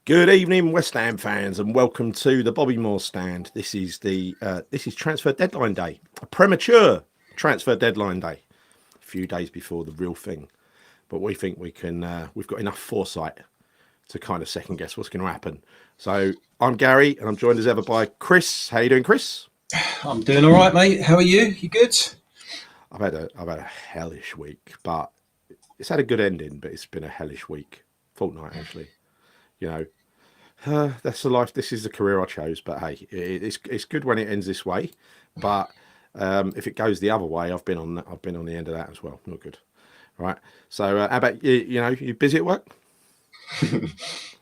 Good evening, West Ham fans, and welcome to the Bobby Moore stand. This is transfer deadline day, a premature transfer deadline day, a few days before the real thing. But we think we can. We've got enough foresight to kind of second guess what's going to happen. So I'm Gary, and I'm joined as ever by Chris. How you doing, Chris? I'm doing all right, mate. How are you? You good? I've had a hellish week, but it's had a good ending. But it's been a hellish week, fortnight actually. You know, that's the life. This is the career I chose. But hey, it's good when it ends this way. But if it goes the other way, I've been on the end of that as well. Not good. Right. So how about you? You know, you busy at work?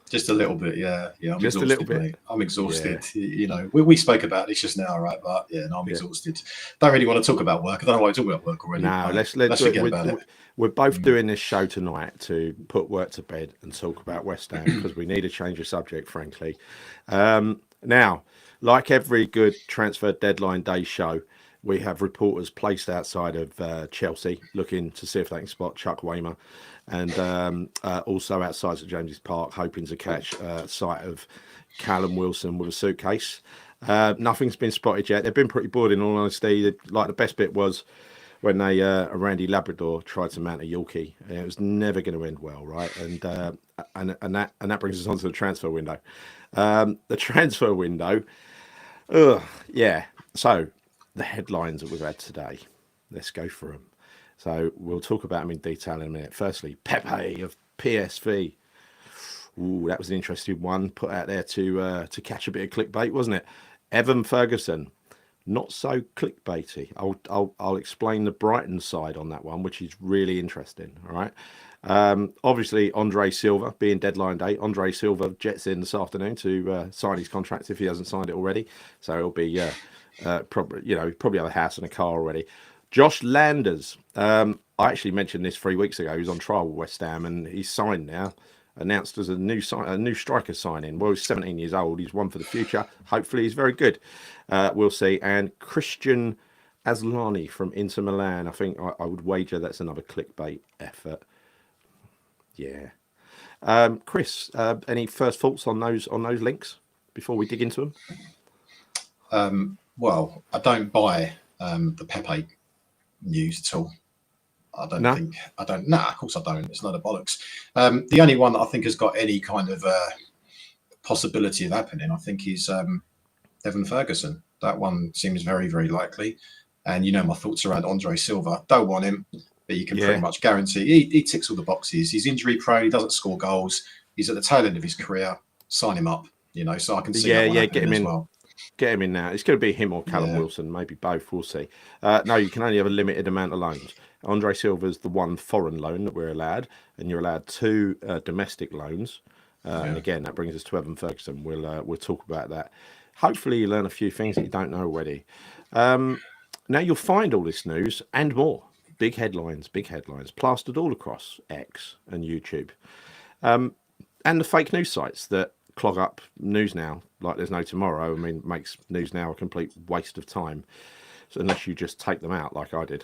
Just a little bit, yeah. I'm Just exhausted, a little bit. mate. I'm exhausted. Yeah. You know, we spoke about this just now, right? But yeah, no, I'm exhausted. Don't really want to talk about work. I don't know why I talk about work already. No, let's forget about it. We're both doing this show tonight to put work to bed and talk about West Ham because we need a change of subject, frankly. Now, like every good transfer deadline day show, we have reporters placed outside of Chelsea looking to see if they can spot Chuck Waymer, and also outside St James's Park, hoping to catch sight of Callum Wilson with a suitcase. Nothing's been spotted yet. They've been pretty bored, in all honesty. Like, the best bit was when a Randy Labrador tried to mount a Yorkie, and it was never going to end well, right? And that brings us on to the transfer window. The transfer window, yeah. So the headlines that we've had today, let's go through them. So we'll talk about them in detail in a minute. Firstly, Pepe of PSV. Ooh, that was an interesting one put out there to catch a bit of clickbait, wasn't it? Evan Ferguson, not so clickbaity. I'll explain the Brighton side on that one, which is really interesting. All right. Obviously, Andre Silva being deadline day. Andre Silva jets in this afternoon to sign his contract if he hasn't signed it already. So it'll be probably have a house and a car already. Josh Landers. I actually mentioned this 3 weeks ago. He was on trial with West Ham and he's signed now. Announced as a new striker signing. Well, he's 17 years old. He's one for the future. Hopefully, he's very good. We'll see. And Christian Aslani from Inter Milan. I think I would wager that's another clickbait effort. Yeah. Chris, any first thoughts on those links before we dig into them? Well, I don't buy the Pepe news at all. I don't. Nah, of course I don't. It's not a bollocks. The only one that I think has got any kind of possibility of happening, I think, is Evan Ferguson. That one seems very, very likely. And you know my thoughts around Andre Silva. Don't want him, but you can pretty much guarantee he ticks all the boxes. He's injury prone. He doesn't score goals. He's at the tail end of his career. Sign him up. You know, so I can see that one get him as in. Well. Get him in now. It's going to be him or Callum Wilson, maybe both. We'll see. No, you can only have a limited amount of loans. Andre Silva's the one foreign loan that we're allowed, and you're allowed 2 domestic loans. And again, that brings us to Evan Ferguson. We'll talk about that. Hopefully, you learn a few things that you don't know already. Now you'll find all this news and more. Big headlines, plastered all across X and YouTube, and the fake news sites that clog up news now like there's no tomorrow. I mean, makes news now a complete waste of time. So unless you just take them out like I did.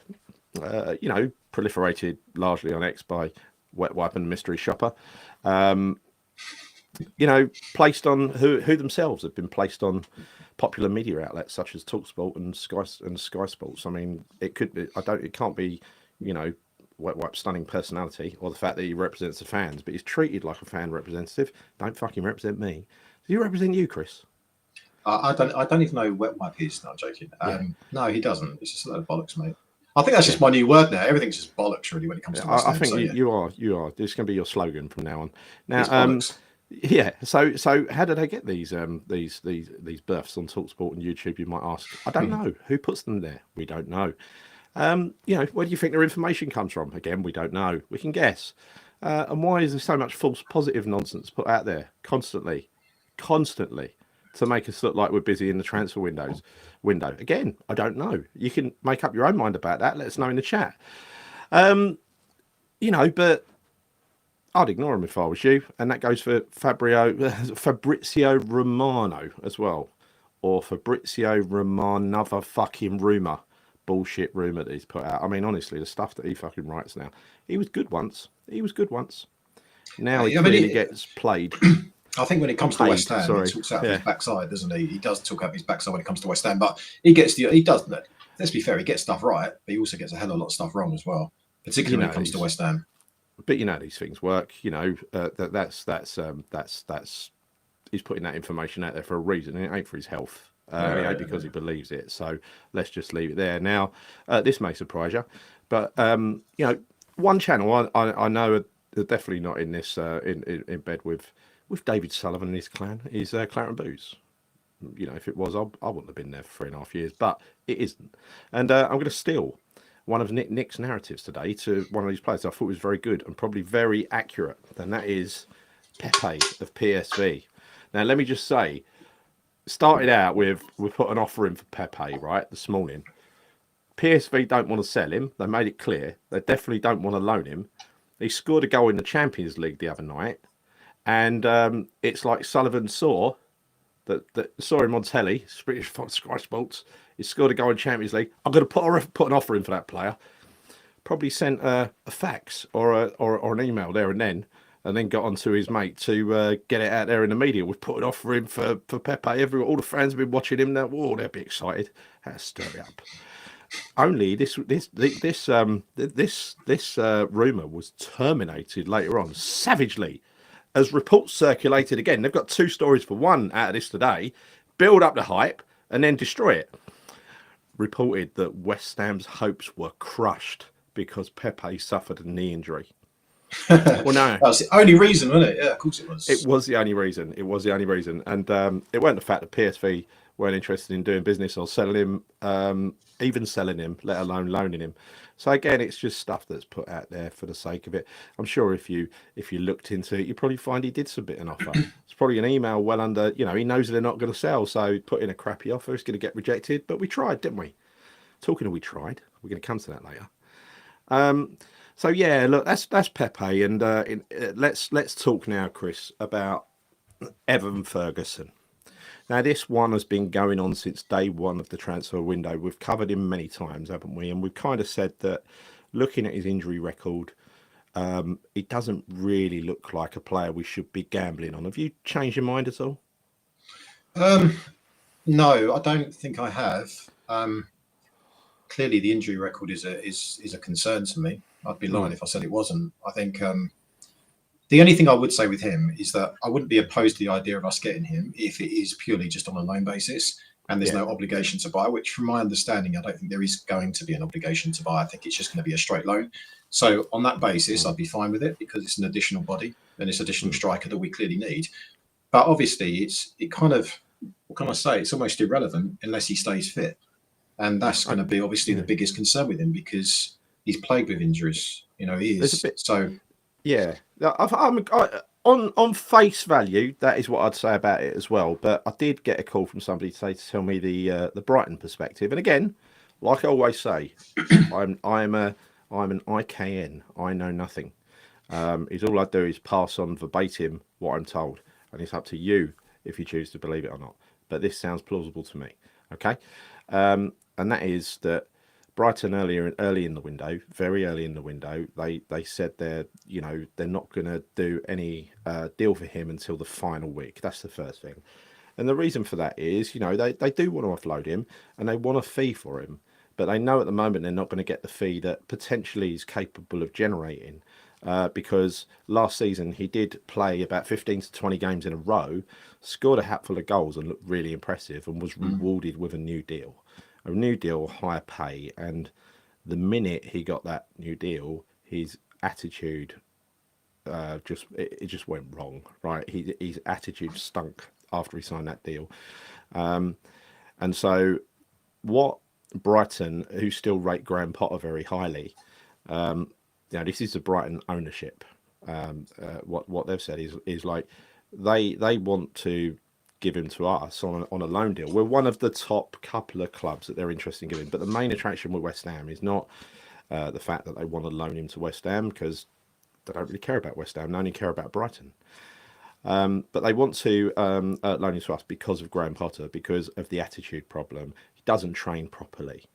Proliferated largely on X by Wet Wipe and Mystery Shopper. Placed on who themselves have been placed on popular media outlets such as TalkSport and Sky Sports. I mean, it could be. It can't be. Wet Wipe's stunning personality or the fact that he represents the fans, but he's treated like a fan representative. Don't fucking represent me. Do you represent you, Chris? I don't even know who Wet Wipe is. No, I'm joking. No, he doesn't. It's just a load of bollocks, mate. I think that's just my new word now. Everything's just bollocks, really, when it comes to West Ham. I think you are. This is going to be your slogan from now on. Now, Yeah. So how do they get these births on TalkSport and YouTube? You might ask. I don't know who puts them there. We don't know. Where do you think their information comes from? Again, we don't know. We can guess. And why is there so much false positive nonsense put out there constantly, to make us look like we're busy in the transfer window? Again, I don't know. You can make up your own mind about that. Let us know in the chat. But I'd ignore him if I was you. And that goes for Fabrizio Romano as well. Or Fabrizio Romano, another fucking rumour. Bullshit rumour that he's put out. I mean, honestly, the stuff that he fucking writes now. He was good once. Now he clearly gets played. I think when it comes to West Ham, he talks out of his backside, doesn't he? He does talk out of his backside when it comes to West Ham, but he does. Let's be fair, he gets stuff right, but he also gets a hell of a lot of stuff wrong as well, particularly when it comes to West Ham. But these things work. That's he's putting that information out there for a reason. It ain't for his health. It ain't because he believes it. So let's just leave it there. Now, this may surprise you, but one channel I know are definitely not in this in bed with David Sullivan and his clan is Claret and Booze. If it was, I wouldn't have been there for 3.5 years, but it isn't. And I'm going to steal one of Nick's narratives today to one of these players I thought was very good and probably very accurate, and that is Pepe of PSV. Now, let me just say, started out with, we put an offer in for Pepe, right, this morning. PSV don't want to sell him. They made it clear. They definitely don't want to loan him. He scored a goal in the Champions League the other night. And it's like Sullivan saw him on telly, British Sky Sports. He scored a goal in Champions League. I'm going to put an offer in for that player. Probably sent a fax or an email there and then got on to his mate to get it out there in the media. We've put an offer in for Pepe. All the fans have been watching him now. Whoa, they'll be excited. That'll stir it up. Only this rumor was terminated later on savagely, as reports circulated again. They've got 2 stories for one out of this today. Build up the hype and then destroy it. Reported that West Ham's hopes were crushed because Pepe suffered a knee injury. Well, no, that's the only reason, wasn't it? Yeah, of course it was. It was the only reason. And it wasn't the fact that PSV weren't interested in doing business or selling him, even selling him, let alone loaning him. So again, it's just stuff that's put out there for the sake of it. I'm sure if you looked into it, you probably find he did submit an offer. It's probably an email well under, he knows they're not going to sell, so put in a crappy offer. It's going to get rejected, but we tried, didn't we? Talking of we tried, we're going to come to that later. So yeah, look, that's Pepe, and let's talk now, Chris, about Evan Ferguson. Now, this one has been going on since day one of the transfer window. We've covered him many times, haven't we? And we've kind of said that looking at his injury record, it doesn't really look like a player we should be gambling on. Have you changed your mind at all? No, I don't think I have. Clearly, the injury record is a concern to me. I'd be lying if I said it wasn't. I think the only thing I would say with him is that I wouldn't be opposed to the idea of us getting him if it is purely just on a loan basis and there's no obligation to buy, which from my understanding, I don't think there is going to be an obligation to buy. I think it's just going to be a straight loan. So on that basis, I'd be fine with it because it's an additional body and it's additional striker that we clearly need. But obviously, it kind of, what can I say? It's almost irrelevant unless he stays fit. And that's going to be obviously the biggest concern with him because he's plagued with injuries. He is. So, yeah, on face value, that is what I'd say about it as well. But I did get a call from somebody to tell me the Brighton perspective. And again, like I always say, I'm an IKN. I know nothing. Is all I do is pass on verbatim what I'm told, and it's up to you if you choose to believe it or not. But this sounds plausible to me. Okay. And that is that Brighton early in the window, very early in the window, they said they're not going to do any deal for him until the final week. That's the first thing. And the reason for that is, they do want to offload him and they want a fee for him. But they know at the moment they're not going to get the fee that potentially he's capable of generating. Because last season he did play about 15 to 20 games in a row, scored a hatful of goals and looked really impressive and was rewarded with a new deal. A new deal, higher pay, and the minute he got that new deal, his attitude just went wrong, right? His attitude stunk after he signed that deal. And so what Brighton, who still rate Graham Potter very highly, this is the Brighton ownership. What they've said is like they want to give him to us on a loan deal. We're one of the top couple of clubs that they're interested in giving, but the main attraction with West Ham is not the fact that they want to loan him to West Ham, because they don't really care about West Ham. They only care about Brighton. But they want to loan him to us because of Graham Potter, because of the attitude problem. He doesn't train properly.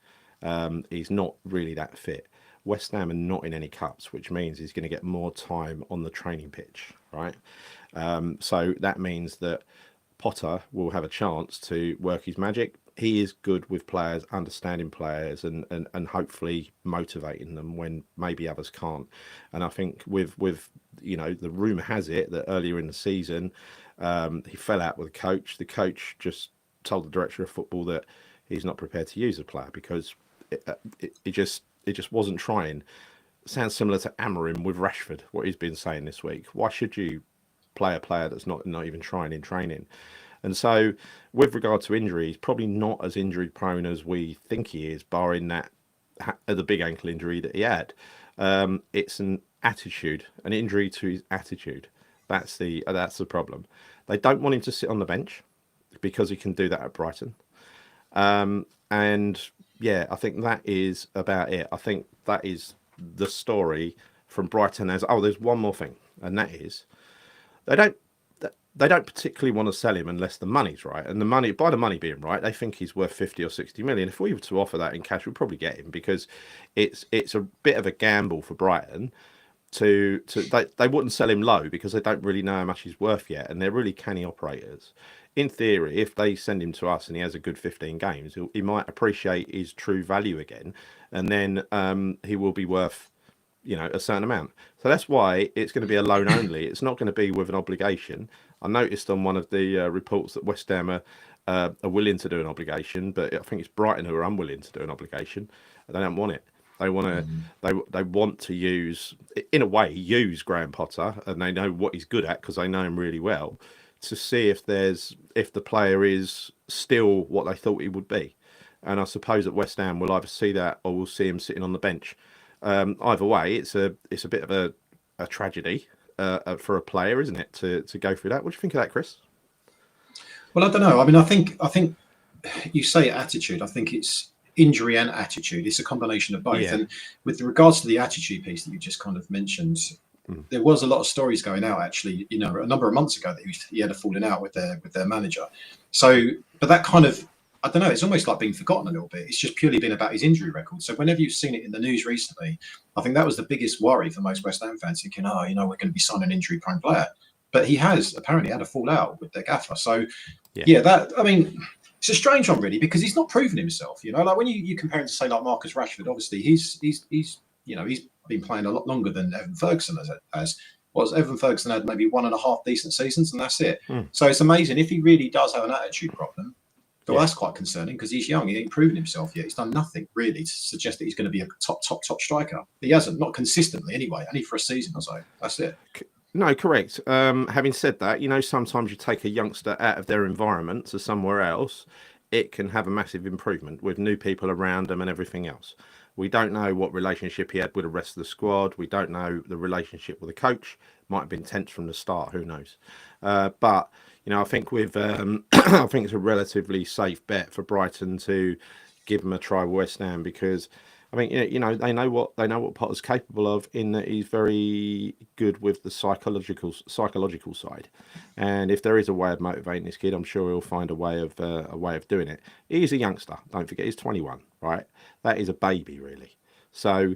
He's not really that fit. West Ham are not in any cups, which means he's going to get more time on the training pitch, right? So that means that Potter will have a chance to work his magic. He is good with players, understanding players, and hopefully motivating them when maybe others can't. And I think with the rumour has it that earlier in the season he fell out with the coach. The coach just told the director of football that he's not prepared to use a player because it just wasn't trying. Sounds similar to Amorim with Rashford, what he's been saying this week. Why should you play a player that's not even trying in training? And so, with regard to injuries, probably not as injury prone as we think he is, barring that the big ankle injury that he had. It's an injury to his attitude. That's the problem. They don't want him to sit on the bench because he can do that at Brighton. And yeah, I think that is about it. I think that is the story from Brighton. There's one more thing, and that is they don't particularly want to sell him unless the money's right. And by the money being right, they think he's worth 50 or 60 million. If we were to offer that in cash, we'd probably get him because it's a bit of a gamble for Brighton. They wouldn't sell him low because they don't really know how much he's worth yet, and they're really canny operators. In theory, if they send him to us and he has a good 15 games, he might appreciate his true value again, and then he will be worth a certain amount. So that's why it's going to be a loan only. It's not going to be with an obligation. I noticed on one of the reports that West Ham are willing to do an obligation, but I think it's Brighton who are unwilling to do an obligation. They don't want it. They want to. They want to use Graham Potter, and they know what he's good at because they know him really well. To see if the player is still what they thought he would be, and I suppose at West Ham we'll either see that or we'll see him sitting on the bench. Either way, it's a bit of a tragedy for a player, isn't it, to go through that? What do you think of that, Chris? Well, I don't know. I mean, I think you say attitude. I think it's injury and attitude. It's a combination of both. Yeah. And with regards to the attitude piece that you just kind of mentioned, there was a lot of stories going out actually, a number of months ago that he had a falling out with their manager. So, but that kind of, I don't know, it's almost like being forgotten a little bit. It's just purely been about his injury record. So whenever you've seen it in the news recently, I think that was the biggest worry for most West Ham fans, thinking, we're going to be signing an injury-prone player. But he has apparently had a fallout with their gaffer. So, it's a strange one really, because he's not proven himself. Like when you compare him to say like Marcus Rashford, obviously he's been playing a lot longer than Evan Ferguson has. Evan Ferguson had maybe 1.5 decent seasons, and that's it. So it's amazing if he really does have an attitude problem. Well, that's quite concerning because he's young. He ain't proven himself yet. He's done nothing really to suggest that he's going to be a top striker. He hasn't, not consistently anyway. Only for a season or so. That's it. No, correct. Having said that, sometimes you take a youngster out of their environment to somewhere else, it can have a massive improvement with new people around them and everything else. We don't know what relationship he had with the rest of the squad. We don't know the relationship with the coach. Might have been tense from the start. Who knows? But I think I think it's a relatively safe bet for Brighton to give him a try with West Ham because I mean, they know what Potter's capable of in that he's very good with the psychological side, and if there is a way of motivating this kid, I'm sure he'll find a way of doing it. He's a youngster. Don't forget, he's 21, right? That is a baby, really. So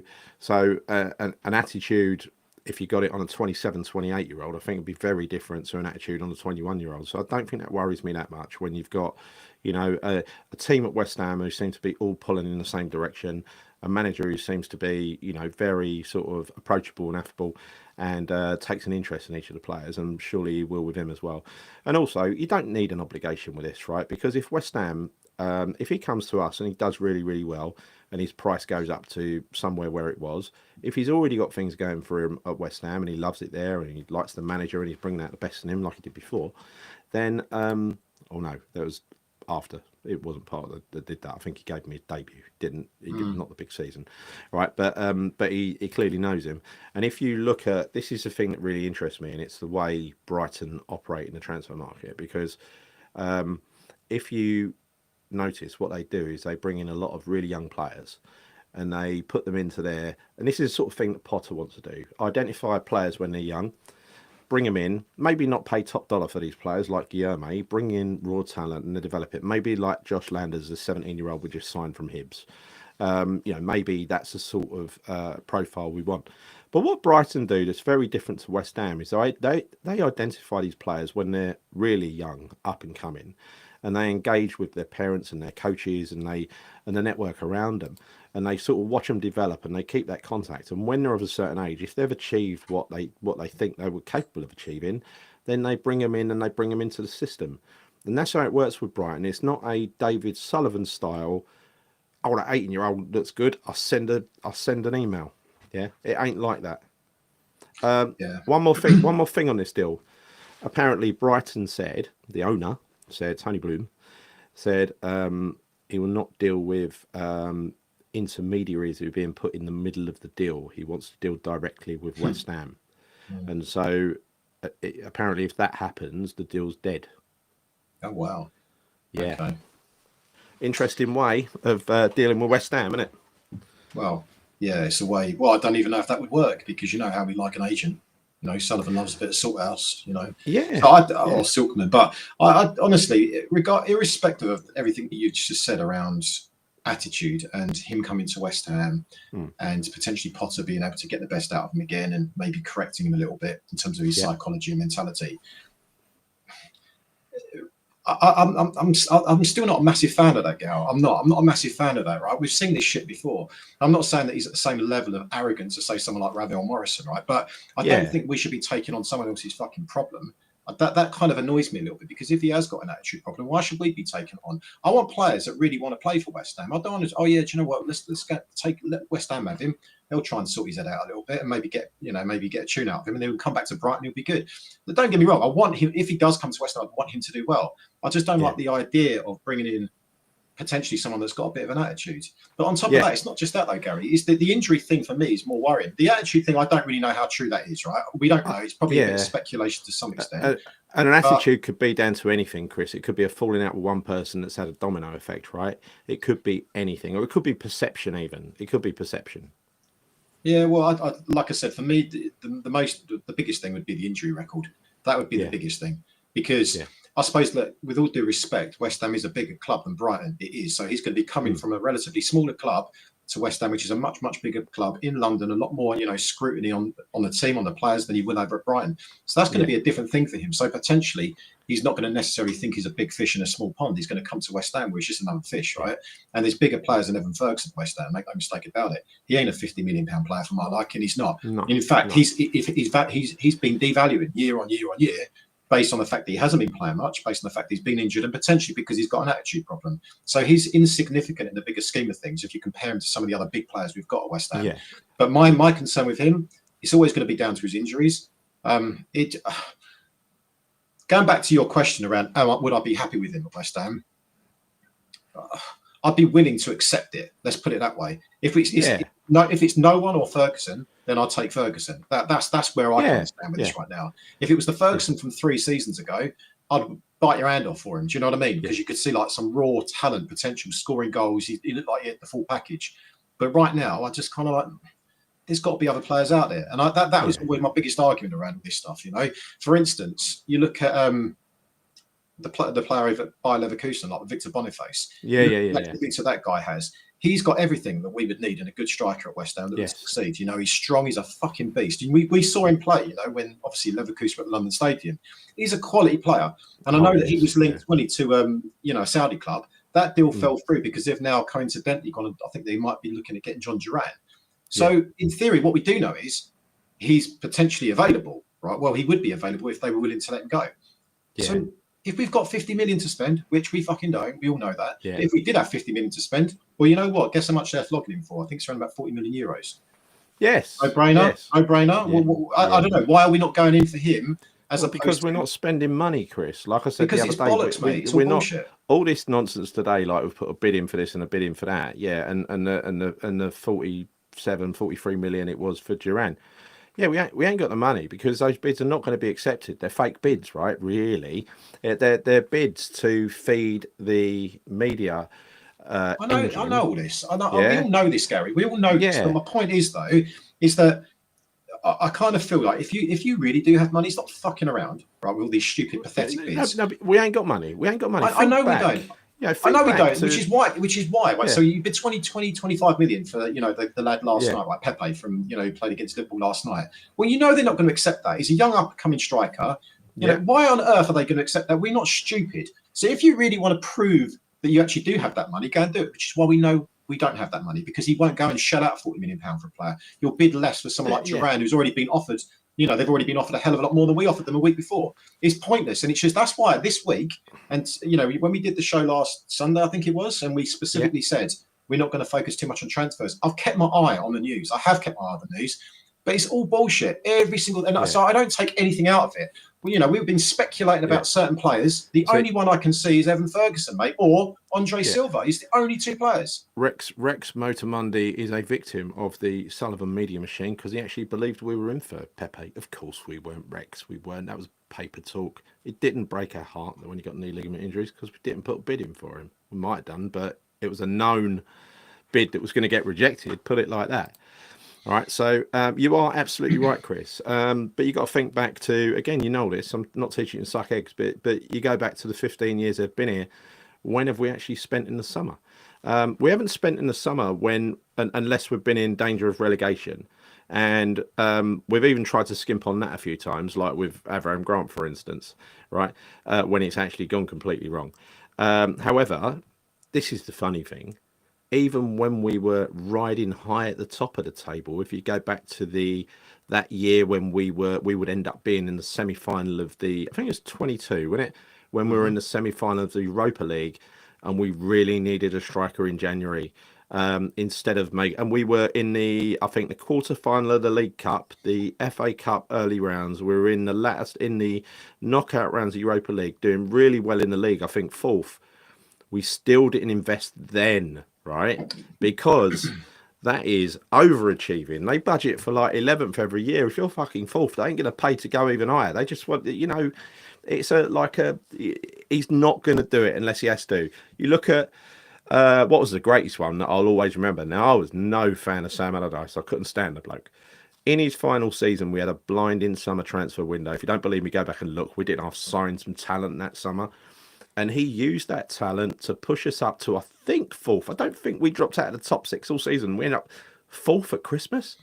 an attitude, if you got it on a 27, 28-year-old, I think it'd be very different to an attitude on a 21-year-old. So I don't think that worries me that much when you've got, a team at West Ham who seem to be all pulling in the same direction, a manager who seems to be, very sort of approachable and affable and takes an interest in each of the players, and surely he will with him as well. And also, you don't need an obligation with this, right? Because if West Ham, if he comes to us and he does really, really well, and his price goes up to somewhere where it was, if he's already got things going for him at West Ham and he loves it there and he likes the manager and he's bringing out the best in him like he did before, then, that was after. It wasn't part of that did that. I think he gave me his debut. He did not the big season, right? But he clearly knows him. And if you look at, this is the thing that really interests me, and it's the way Brighton operate in the transfer market, because if you notice, what they do is they bring in a lot of really young players and they put them into and this is the sort of thing that Potter wants to do, identify players when they're young, bring them in, maybe not pay top dollar for these players like Guilherme, bring in raw talent and they develop it. Maybe like Josh Landers, a 17-year-old we just signed from Hibs. Maybe that's the sort of profile we want. But what Brighton do that's very different to West Ham is they identify these players when they're really young, up and coming, and they engage with their parents and their coaches and the network around them, and they sort of watch them develop and they keep that contact. And when they're of a certain age, if they've achieved what they think they were capable of achieving, then they bring them in and they bring them into the system. And that's how it works with Brighton. It's not a David Sullivan style. Oh, that 18-year-old looks good. I'll send an email. Yeah, it ain't like that. One more thing on this deal. Apparently, Brighton said, the owner said, Tony Bloom said, he will not deal with intermediaries who are being put in the middle of the deal. He wants to deal directly with West Ham. And so apparently if that happens, the deal's dead. Oh, wow. Yeah. Okay. Interesting way of dealing with West Ham, isn't it? Well, yeah, it's a way. Well, I don't even know if that would work because you know how we like an agent. You know, Sullivan loves a bit of Salthouse, you know. Yeah. So or Silkman. But I honestly, irrespective of everything that you just said around attitude and him coming to West Ham and potentially Potter being able to get the best out of him again and maybe correcting him a little bit in terms of his psychology and mentality. I'm still not a massive fan of that guy. I'm not a massive fan of that, right? We've seen this shit before. I'm not saying that he's at the same level of arrogance as say someone like Ravel Morrison, right? But I don't think we should be taking on someone else's fucking problem. That kind of annoys me a little bit because if he has got an attitude problem, why should we be taking it on? I want players that really want to play for West Ham. I don't want to. Oh yeah, do you know what? Let's let West Ham have him. They'll try and sort his head out a little bit and maybe get a tune out of him, and then he'll come back to Brighton. He'll be good. But don't get me wrong. I want him. If he does come to West Ham, I want him to do well. I just don't like the idea of bringing in potentially someone that's got a bit of an attitude. But on top of that, it's not just that though, Gary. It's the injury thing for me is more worrying. The attitude thing, I don't really know how true that is, right? We don't know. It's probably a bit of speculation to some extent. And an attitude could be down to anything, Chris. It could be a falling out with one person that's had a domino effect, right? It could be anything, or it could be perception even. It could be perception. Yeah, well, I like I said, for me, the biggest thing would be the injury record. That would be the biggest thing because I suppose that with all due respect, West Ham is a bigger club than Brighton. It is. So he's going to be coming from a relatively smaller club to West Ham, which is a much, much bigger club in London, a lot more, scrutiny on the team, on the players than he will over at Brighton. So that's going to be a different thing for him. So potentially he's not going to necessarily think he's a big fish in a small pond. He's going to come to West Ham, where he's just another fish, right? And there's bigger players than Evan Ferguson at West Ham, make no mistake about it. He ain't a £50 million player for my liking. He's not. In fact, he's been devaluing year on year on year, based on the fact that he hasn't been playing much, based on the fact that he's been injured, and potentially because he's got an attitude problem. So he's insignificant in the bigger scheme of things if you compare him to some of the other big players we've got at West Ham. But my concern with him, it's always going to be down to his injuries. Going back to your question around would I be happy with him at West Ham? I'd be willing to accept it. Let's put it that way. If it's no one or Ferguson, then I'll take Ferguson. That's where I can stand with this right now. If it was the Ferguson from 3 seasons ago, I'd bite your hand off for him. Do you know what I mean? Because you could see like some raw talent, potential, scoring goals. He looked like he had the full package. But right now, I just kind of like, there's got to be other players out there. And that was always my biggest argument around all this stuff. For instance, you look at the player over at Bayer Leverkusen, like Victor Boniface. So that guy has. He's got everything that we would need in a good striker at West Ham that would succeed. He's strong. He's a fucking beast. We saw him play, when obviously Leverkusen were at the London Stadium. He's a quality player. And I know that he was linked to, a Saudi club. That deal fell through because they've now coincidentally gone, I think they might be looking at getting John Duran. So in theory, what we do know is he's potentially available, right? Well, he would be available if they were willing to let him go. Yeah. So if we've got 50 million to spend, which we fucking don't, we all know that. Yeah. If we did have 50 million to spend, well, you know what? Guess how much they're flogging him for? I think it's around about 40 million euros. Yes. No brainer. Yes. No brainer. Yeah. Well, I don't know. Why are we not going in for him? Because we're not spending money, Chris. Like I said because the other it's day, bollocks, mate. It's all we're bullshit. Not all this nonsense today. Like we've put a bid in for this and a bid in for that. Yeah, and the 43 million it was for Duran. Yeah, we ain't got the money because those bids are not going to be accepted. They're fake bids, right? Really, they're bids to feed the media. I know all this. We all know this, Gary. We all know this. But my point is, though, is that I kind of feel like if you really do have money, stop fucking around, right? With all these stupid, pathetic bids. No, we ain't got money. We ain't got money. I know we don't. I know we back don't, to, which is why, right? yeah, So you bid 25 million for, the lad last yeah, night, like Pepe from, who played against Liverpool last night. Well, they're not going to accept that. He's a young up-and-coming striker. yeah, Why on earth are they going to accept that? We're not stupid. So if you really want to prove that you actually do have that money, go and do it, which is why we know we don't have that money, because he won't go and shell out £40 million for a player. You'll bid less for someone like yeah, Duran, who's already been offered, they've already been offered a hell of a lot more than we offered them a week before. It's pointless. And it's just, that's why this week, and, when we did the show last Sunday, I think it was, and we specifically said, we're not going to focus too much on transfers. I've kept my eye on the news. I have kept my eye on the news, but it's all bullshit. Every single, and so I don't take anything out of it. Well, we've been speculating about certain players. The only one I can see is Evan Ferguson, mate, or Andre Silva. He's the only two players. Rex Motormundi is a victim of the Sullivan media machine because he actually believed we were in for Pepe. Of course we weren't, Rex. We weren't. That was paper talk. It didn't break our heart when he got knee ligament injuries because we didn't put a bid in for him. We might have done, but it was a known bid that was going to get rejected. Put it like that. All right, so you are absolutely right, Chris. But you got to think back to, again, this. I'm not teaching you to suck eggs, but you go back to the 15 years they've been here. When have we actually spent in the summer? We haven't spent in the summer unless we've been in danger of relegation. And we've even tried to skimp on that a few times, like with Avram Grant, for instance, right? When it's actually gone completely wrong. However, this is the funny thing. Even when we were riding high at the top of the table, if you go back to that year when we would end up being in the semi-final of I think it was 22, wasn't it? When we were in the semi-final of the Europa League, and we really needed a striker in January, instead of and we were in the quarter-final of the League Cup, the FA Cup early rounds. We were in the knockout rounds of Europa League, doing really well in the league. I think fourth. We still didn't invest then, right? Because that is overachieving. They budget for like 11th every year. If you're fucking fourth, they ain't going to pay to go even higher. They just want, it's he's not going to do it unless he has to. You look at, what was the greatest one that I'll always remember? Now, I was no fan of Sam Allardyce. I couldn't stand the bloke. In his final season, we had a blinding summer transfer window. If you don't believe me, go back and look. We didn't have signed some talent that summer. And he used that talent to push us up to, I think, fourth. I don't think we dropped out of the top six all season. We ended up fourth at Christmas.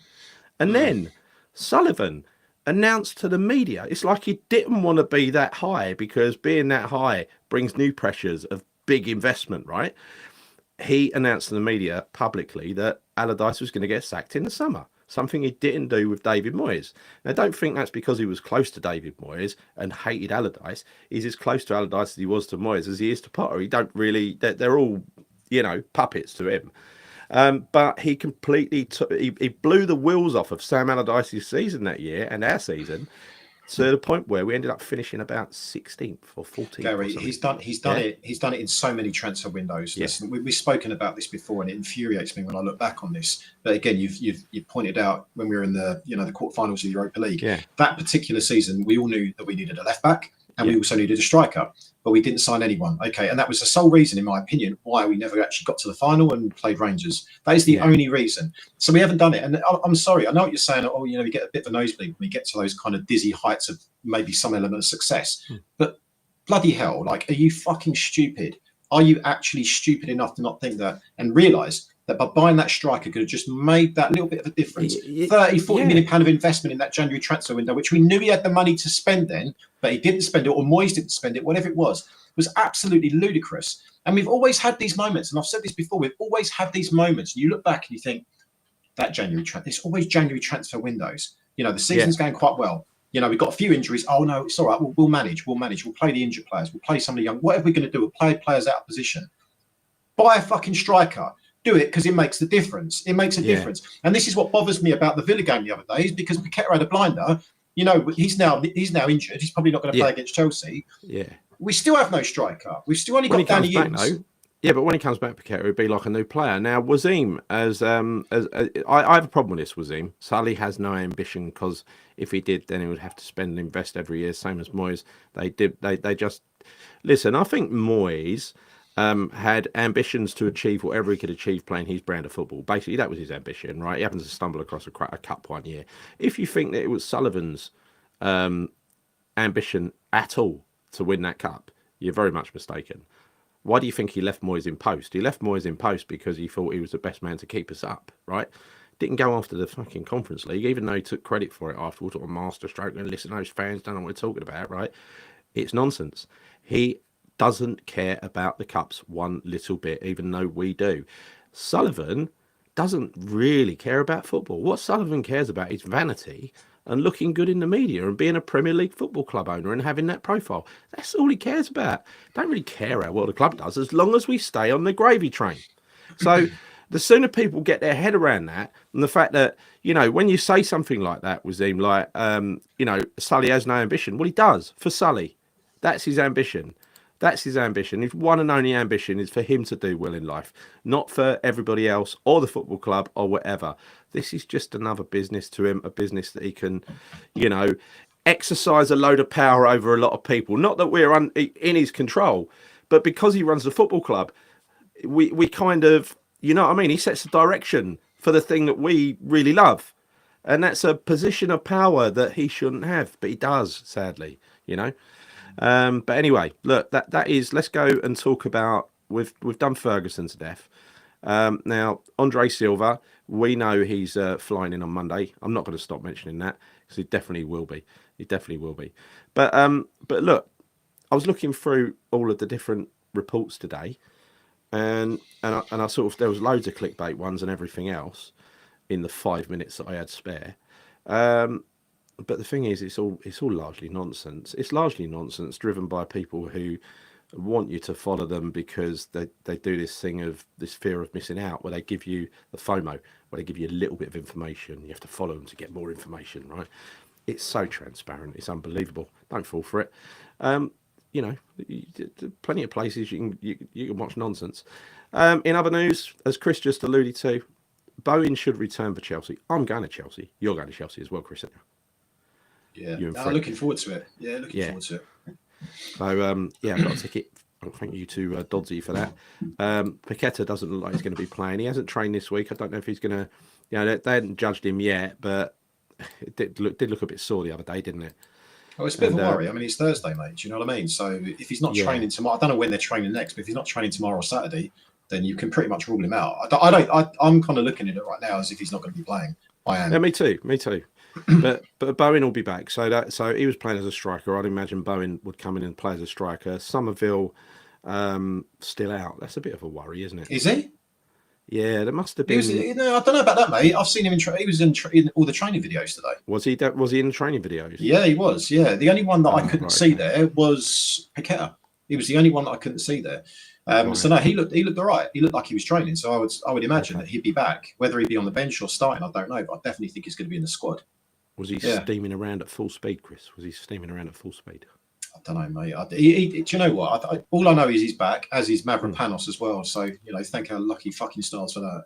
And then Sullivan announced to the media, it's like he didn't want to be that high because being that high brings new pressures of big investment, right? He announced to the media publicly that Allardyce was going to get sacked in the summer. Something he didn't do with David Moyes. Now, don't think that's because he was close to David Moyes and hated Allardyce. He's as close to Allardyce as he was to Moyes as he is to Potter. He don't really, they're all, puppets to him. But he completely he blew the wheels off of Sam Allardyce's season that year and our season to the point where we ended up finishing about 16th or 14th. Gary, he's done it. He's done it in so many transfer windows. Listen, we've spoken about this before, and it infuriates me when I look back on this. But again, you've pointed out when we were in the the quarterfinals of the Europa League. That particular season, we all knew that we needed a left back, and we also needed a striker, but we didn't sign anyone. Okay, and that was the sole reason, in my opinion, why we never actually got to the final and played Rangers. That is the only reason. So we haven't done it. And I'm sorry, I know what you're saying. Oh, you get a bit of a nosebleed when we get to those kind of dizzy heights of maybe some element of success. But bloody hell, are you fucking stupid? Are you actually stupid enough to not think that and realise that by buying that striker could have just made that little bit of a difference? 40 million pound of investment in that January transfer window, which we knew he had the money to spend then, but he didn't spend it, or Moyes didn't spend it, whatever it was absolutely ludicrous. And we've always had these moments, and I've said this before, we've always had these moments. And you look back and you think, that January it's always January transfer windows. The season's going quite well. We've got a few injuries. Oh no, it's all right. We'll manage. We'll play the injured players. We'll play some of the young. Whatever we're going to do, we'll play players out of position. Buy a fucking striker. Do it because it makes the difference. It makes a difference. And this is what bothers me about the Villa game the other day, is because Paqueta had a blinder. He's now injured. He's probably not going to play against Chelsea. Yeah. We still have no striker. We've still only got Danny Ings. Yeah, but when he comes back, Paqueta would be like a new player. Now, Wasim, I have a problem with this, Wasim. Sully has no ambition, because if he did, then he would have to spend and invest every year, same as Moyes. They just... Listen, I think Moyes had ambitions to achieve whatever he could achieve playing his brand of football. Basically, that was his ambition, right? He happens to stumble across a cup one year. If you think that it was Sullivan's ambition at all to win that cup, you're very much mistaken. Why do you think he left Moyes in post? He left Moyes in post because he thought he was the best man to keep us up, right? Didn't go after the fucking Conference League, even though he took credit for it afterwards, or master stroke, and listen, those fans don't know what we're talking about, right? It's nonsense. He doesn't care about the cups one little bit, even though we do. Sullivan doesn't really care about football. What Sullivan cares about is vanity and looking good in the media and being a Premier League football club owner and having that profile. That's all he cares about. Don't really care how well the club does, as long as we stay on the gravy train. So the sooner people get their head around that, and the fact that, you know, when you say something like that, Wazeem, like, you know, Sully has no ambition. Well, he does, for Sully. That's his ambition. That's his ambition. His one and only ambition is for him to do well in life, not for everybody else or the football club or whatever. This is just another business to him, a business that he can, you know, exercise a load of power over a lot of people. Not that we're in his control, but because he runs the football club, we kind of, you know what I mean? He sets the direction for the thing that we really love. And that's a position of power that he shouldn't have, but he does, sadly, you know. But anyway, look, that is, let's go and talk about, we've done Ferguson to death. Now, Andre Silva, we know he's flying in on Monday. I'm not going to stop mentioning that because he definitely will be. He definitely will be. But look, I was looking through all of the different reports today, and I sort of, there was loads of clickbait ones and everything else in the 5 minutes that I had spare. But the thing is, it's all largely nonsense. It's largely nonsense driven by people who want you to follow them because they do this thing of this fear of missing out, where they give you the FOMO, where they give you a little bit of information. You have to follow them to get more information, right? It's so transparent. It's unbelievable. Don't fall for it. You know, plenty of places you can watch nonsense. In other news, as Chris just alluded to, Bowen should return for Chelsea. I'm going to Chelsea. You're going to Chelsea as well, Chris. Yeah, I'm looking forward to it. Yeah, looking forward to it. So, yeah, I've got a ticket. Thank you to Dodsey for that. Paqueta doesn't look like he's going to be playing. He hasn't trained this week. I don't know if he's going to, you know, they hadn't judged him yet, but it did look a bit sore the other day, didn't it? Oh, it's a bit of a worry. I mean, it's Thursday, mate. Do you know what I mean? So if he's not training tomorrow, I don't know when they're training next, but if he's not training tomorrow or Saturday, then you can pretty much rule him out. I'm kind of looking at it right now as if he's not going to be playing. I am. Yeah, me too. but Bowen will be back. So he was playing as a striker. I'd imagine Bowen would come in and play as a striker. Somerville still out. That's a bit of a worry, isn't it? Is he? Yeah, there must have been. I don't know about that, mate. I've seen him he was in all the training videos today. Was he in the training videos? Yeah, he was. Yeah, the only one that I couldn't see there was Paqueta. He was the only one that I couldn't see there. So no, he looked all right. He looked like he was training. So I would imagine that he'd be back. Whether he'd be on the bench or starting, I don't know. But I definitely think he's going to be in the squad. Was he steaming around at full speed, Chris? Was he steaming around at full speed? I don't know, mate. Do you know what? All I know is he's back, as is Mavropanos as well. So, you know, thank our lucky fucking stars for that.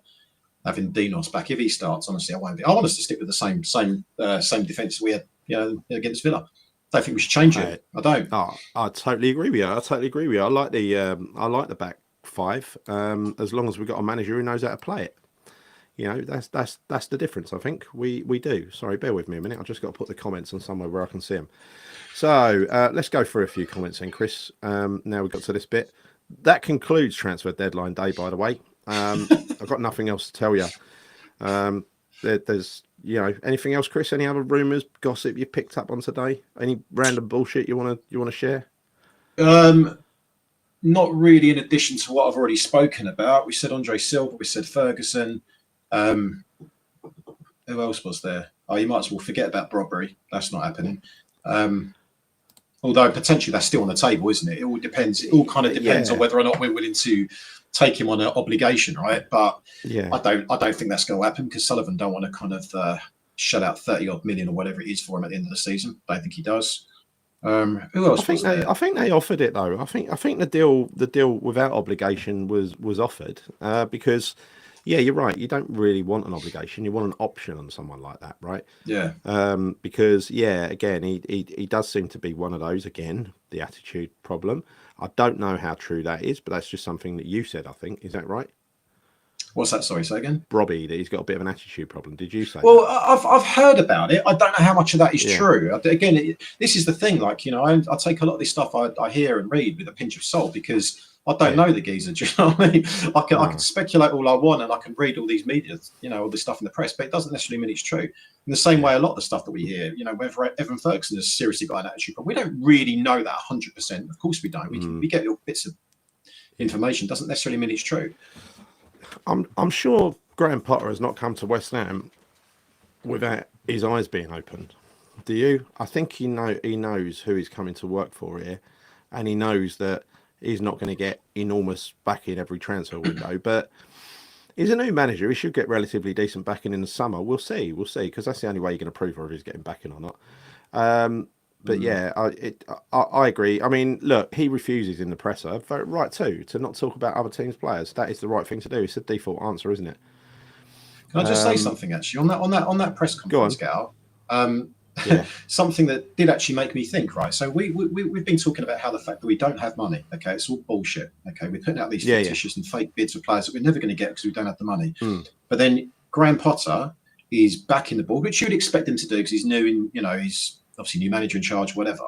Having Dinos back. If he starts, honestly, I won't be. I want us to stick with the same defence we had, you know, against Villa. I don't think we should change it. I don't. Oh, I totally agree with you. I like the back five. As long as we've got a manager who knows how to play it. You know, that's the difference. I think we do. Sorry, bear with me a minute. I've just got to put the comments on somewhere where I can see them. So let's go through a few comments then, Chris. Now we've got to this bit. That concludes transfer deadline day, by the way. I've got nothing else to tell you. There's, you know, anything else, Chris? Any other rumours, gossip you picked up on today? Any random bullshit you want to share? Not really. In addition to what I've already spoken about, we said Andre Silva, we said Ferguson. Who else was there? Oh, you might as well forget about Brodbury. That's not happening. Although potentially that's still on the table, isn't it? It all depends. It all kind of depends on whether or not we're willing to take him on an obligation, right? But I don't think that's going to happen because Sullivan don't want to kind of shell out 30 odd million or whatever it is for him at the end of the season. I don't think he does. Who else? I think they offered it though. I think the deal without obligation was offered because. Yeah, you're right. You don't really want an obligation. You want an option on someone like that, right? Yeah. Because again, he does seem to be one of those. Again, the attitude problem. I don't know how true that is, but that's just something that you said. I think is that right? What's that? Sorry, say again. Robbie, that he's got a bit of an attitude problem. Did you say? Well, I've heard about it. I don't know how much of that is true. Again, this is the thing. Like, you know, I take a lot of this stuff I hear and read with a pinch of salt because I don't know the geezer. Do you know what I mean? I can speculate all I want, and I can read all these media, all this stuff in the press, but it doesn't necessarily mean it's true. In the same way, a lot of the stuff that we hear, whether Evan Ferguson has seriously got an attitude, but we don't really know that 100%. Of course, we don't. We get little bits of information. Doesn't necessarily mean it's true. I'm sure Graham Potter has not come to West Ham without his eyes being opened. Do you? I think he knows who he's coming to work for here, and he knows that he's not going to get enormous backing every transfer window. But he's a new manager. He should get relatively decent backing in the summer. We'll see, because that's the only way you're going to prove whether he's getting backing or not. But yeah, I agree. I mean, look, he refuses in the presser, right too, to not talk about other teams' players. That is the right thing to do. It's the default answer, isn't it? Can I just say something actually on that press conference, Gal? Something that did actually make me think. Right, so we've been talking about how the fact that we don't have money. Okay, it's all bullshit. Okay, we're putting out these fictitious and fake bids for players that we're never going to get because we don't have the money. But then Graham Potter is backing the board, which you would expect him to do because he's new in, he's obviously new manager in charge, whatever.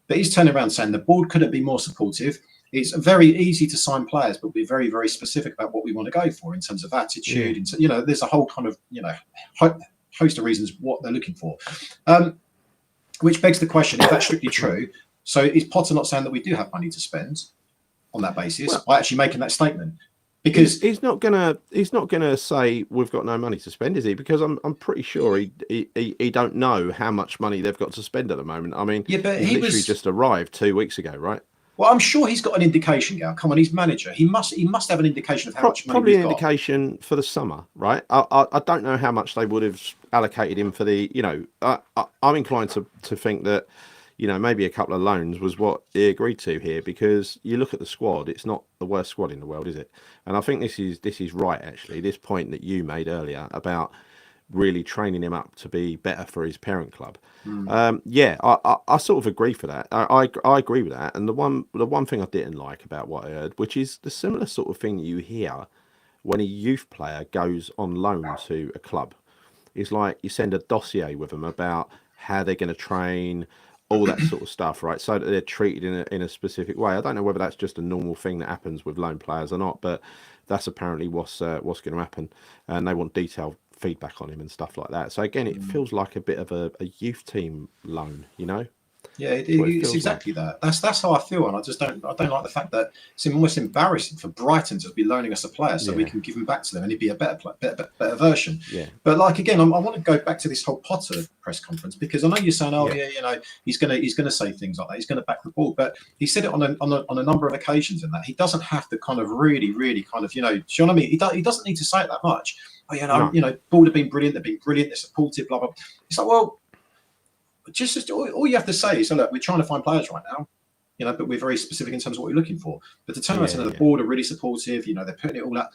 But he's turning around saying the board couldn't be more supportive. It's very easy to sign players, but we're very, very specific about what we want to go for in terms of attitude. And there's a whole kind of host of reasons what they're looking for, which begs the question: if that's strictly true, so is Potter not saying that we do have money to spend on that basis by actually making that statement? Because he's not gonna say we've got no money to spend, is he? Because I'm pretty sure he don't know how much money they've got to spend at the moment. I mean, but he literally just arrived 2 weeks ago, right? Well, I'm sure he's got an indication, Gal. Come on, he's manager. He must have an indication of how much money probably we've an got. Indication for the summer, right? I don't know how much they would have allocated him for the. I'm inclined to think that maybe a couple of loans was what he agreed to here, because you look at the squad, it's not the worst squad in the world, is it? And I think this is right, actually. This point that you made earlier about really training him up to be better for his parent club. I sort of agree for that. I agree with that. And the one thing I didn't like about what I heard, which is the similar sort of thing you hear when a youth player goes on loan to a club, is like you send a dossier with them about how they're going to train, all that sort of stuff, right? So that they're treated in a specific way. I don't know whether that's just a normal thing that happens with loan players or not, but that's apparently what's going to happen. And they want detailed feedback on him and stuff like that. So again, it feels like a bit of a youth team loan, Yeah, it's exactly like that. That's how I feel, and I don't like the fact that it's almost embarrassing for Brighton to be loaning us a player so we can give him back to them and he'd be a better version. Yeah. But like again, I want to go back to this whole Potter press conference, because I know you're saying, he's gonna say things like that. He's gonna back the ball, but he said it on a number of occasions in that he doesn't have to kind of really kind of do you know what I mean? He doesn't need to say it that much. Ball have been brilliant. They've been brilliant. They're supportive. Blah blah. It's like, well, just all you have to say is, look, we're trying to find players right now, but we're very specific in terms of what we're looking for. But to turn around and the board are really supportive, they're putting it all out.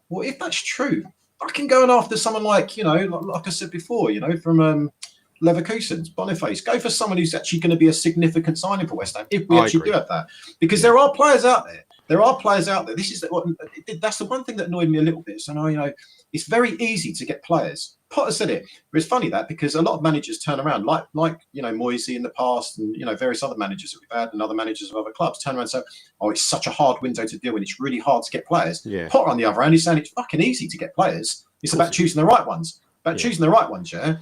Well, if that's true, fucking going after someone like, like I said before, from Leverkusen's Boniface, go for someone who's actually going to be a significant signing for West Ham if we actually do have that, because there are players out there. That's the one thing that annoyed me a little bit. So it's very easy to get players. Potter said it. But it's funny that, because a lot of managers turn around, like Moisey in the past, and various other managers that we've had, and other managers of other clubs turn around and say, "Oh, it's such a hard window to deal with. It's really hard to get players." Yeah. Potter, on the other hand, is saying it's fucking easy to get players. It's about choosing the right ones. Choosing the right ones. Yeah.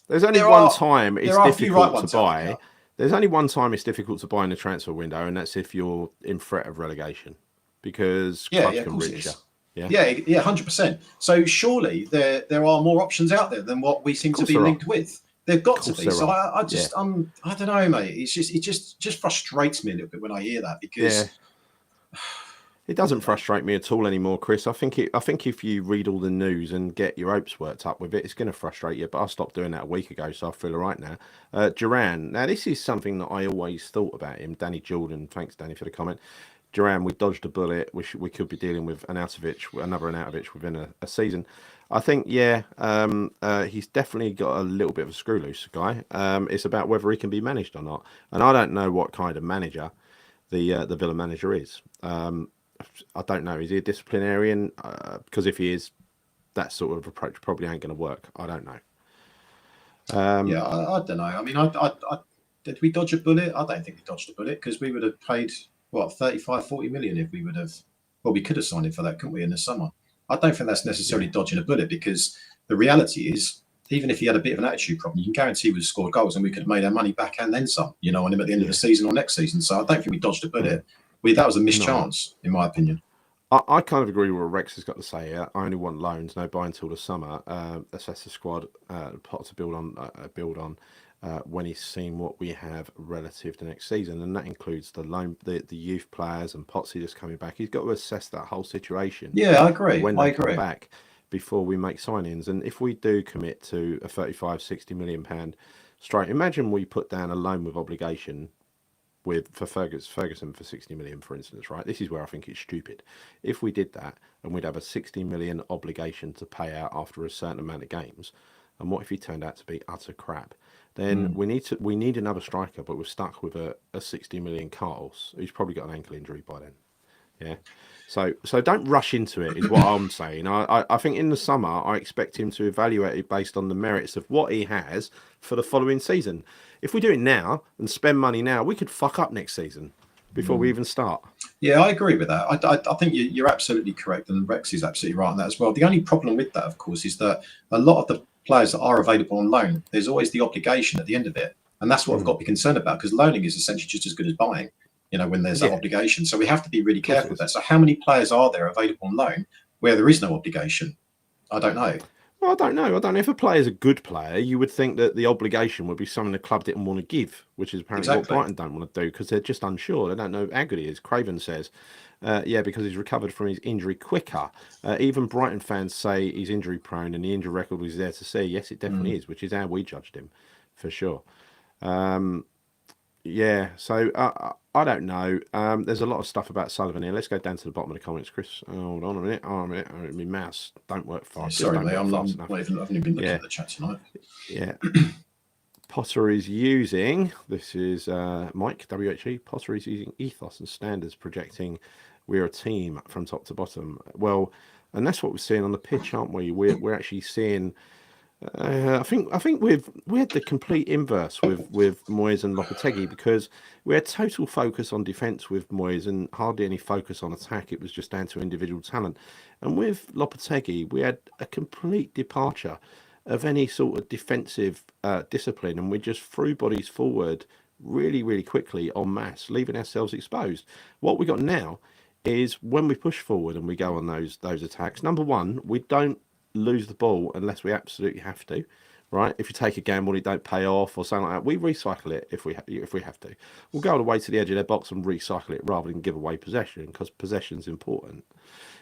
There's only one time it's difficult to buy. There's only one time it's difficult to buy in the transfer window, and that's if you're in threat of relegation, because clubs can reach you. Yeah, 100%. So surely there are more options out there than what we seem to be linked with. They've got to be. So I don't know, mate. It just frustrates me a little bit when I hear that, because it doesn't frustrate me at all anymore, Chris. I think if you read all the news and get your hopes worked up with it, it's going to frustrate you. But I stopped doing that a week ago, so I feel all right now. Duran. Now, this is something that I always thought about him. Danny Jordan. Thanks, Danny, for the comment. Duran, we dodged a bullet. We could be dealing with another Arnautovic within a season. I think, he's definitely got a little bit of a screw loose guy. It's about whether he can be managed or not. And I don't know what kind of manager the Villa manager is. I don't know. Is he a disciplinarian? Because if he is, that sort of approach probably ain't going to work. I don't know. I don't know. I mean, did we dodge a bullet? I don't think we dodged a bullet, because we would have paid what, 35, 40 million if we would have, well, we could have signed him for that, couldn't we, in the summer? I don't think that's necessarily dodging a bullet, because the reality is, even if he had a bit of an attitude problem, you can guarantee we'd have scored goals and we could have made our money back and then some, you know, on him at the end of the season or next season. So I don't think we dodged a bullet. That was a missed chance, in my opinion. I kind of agree with what Rex has got to say. I only want loans, no buy until the summer. That's the squad pot to build on when he's seen what we have relative to next season, and that includes the loan, the youth players, and Potsy just coming back. He's got to assess that whole situation. Yeah, I agree. When they come back, before we make signings, and if we do commit to a 35, 60 million pound straight, imagine we put down a loan with obligation for Ferguson for 60 million, for instance, right? This is where I think it's stupid. If we did that, and we'd have a 60 million obligation to pay out after a certain amount of games, and what if he turned out to be utter crap? Then we need another striker, but we're stuck with a 60 million Carlos, who's probably got an ankle injury by then. Yeah. So don't rush into it, is what I'm saying. I think in the summer, I expect him to evaluate it based on the merits of what he has for the following season. If we do it now and spend money now, we could fuck up next season before we even start. Yeah, I agree with that. I think you're absolutely correct, and Rex is absolutely right on that as well. The only problem with that, of course, is that a lot of the players that are available on loan, there's always the obligation at the end of it. And that's what I've got to be concerned about, because loaning is essentially just as good as buying, you know, when there's that obligation. So we have to be really careful with that. So how many players are there available on loan where there is no obligation? I don't know. Well, I don't know. If a player is a good player, you would think that the obligation would be something the club didn't want to give, which is apparently what Brighton don't want to do, because they're just unsure. They don't know how good he is. Craven says, because he's recovered from his injury quicker. Even Brighton fans say he's injury prone and the injury record was there to see. Yes, it definitely is, which is how we judged him, for sure. So I don't know. There's a lot of stuff about Sullivan here. Let's go down to the bottom of the comments, Chris. Hold on a minute. My mouse don't work fast. Sorry, mate. I haven't even been looking at the chat tonight. Yeah. Potter is using, this is Mike, WHE, Potter is using ethos and standards, projecting we're a team from top to bottom. Well, and that's what we're seeing on the pitch, aren't we? We're actually seeing... I think we had the complete inverse with Moyes and Lopetegui, because we had total focus on defence with Moyes and hardly any focus on attack. It was just down to individual talent. And with Lopetegui, we had a complete departure of any sort of defensive discipline, and we just threw bodies forward really, really quickly en masse, leaving ourselves exposed. What we got now is when we push forward and we go on those attacks, number one, we don't lose the ball unless we absolutely have to, right? If you take a gamble and it don't pay off or something like that, we recycle it if we have to. We'll go all the way to the edge of their box and recycle it rather than give away possession, because possession's important,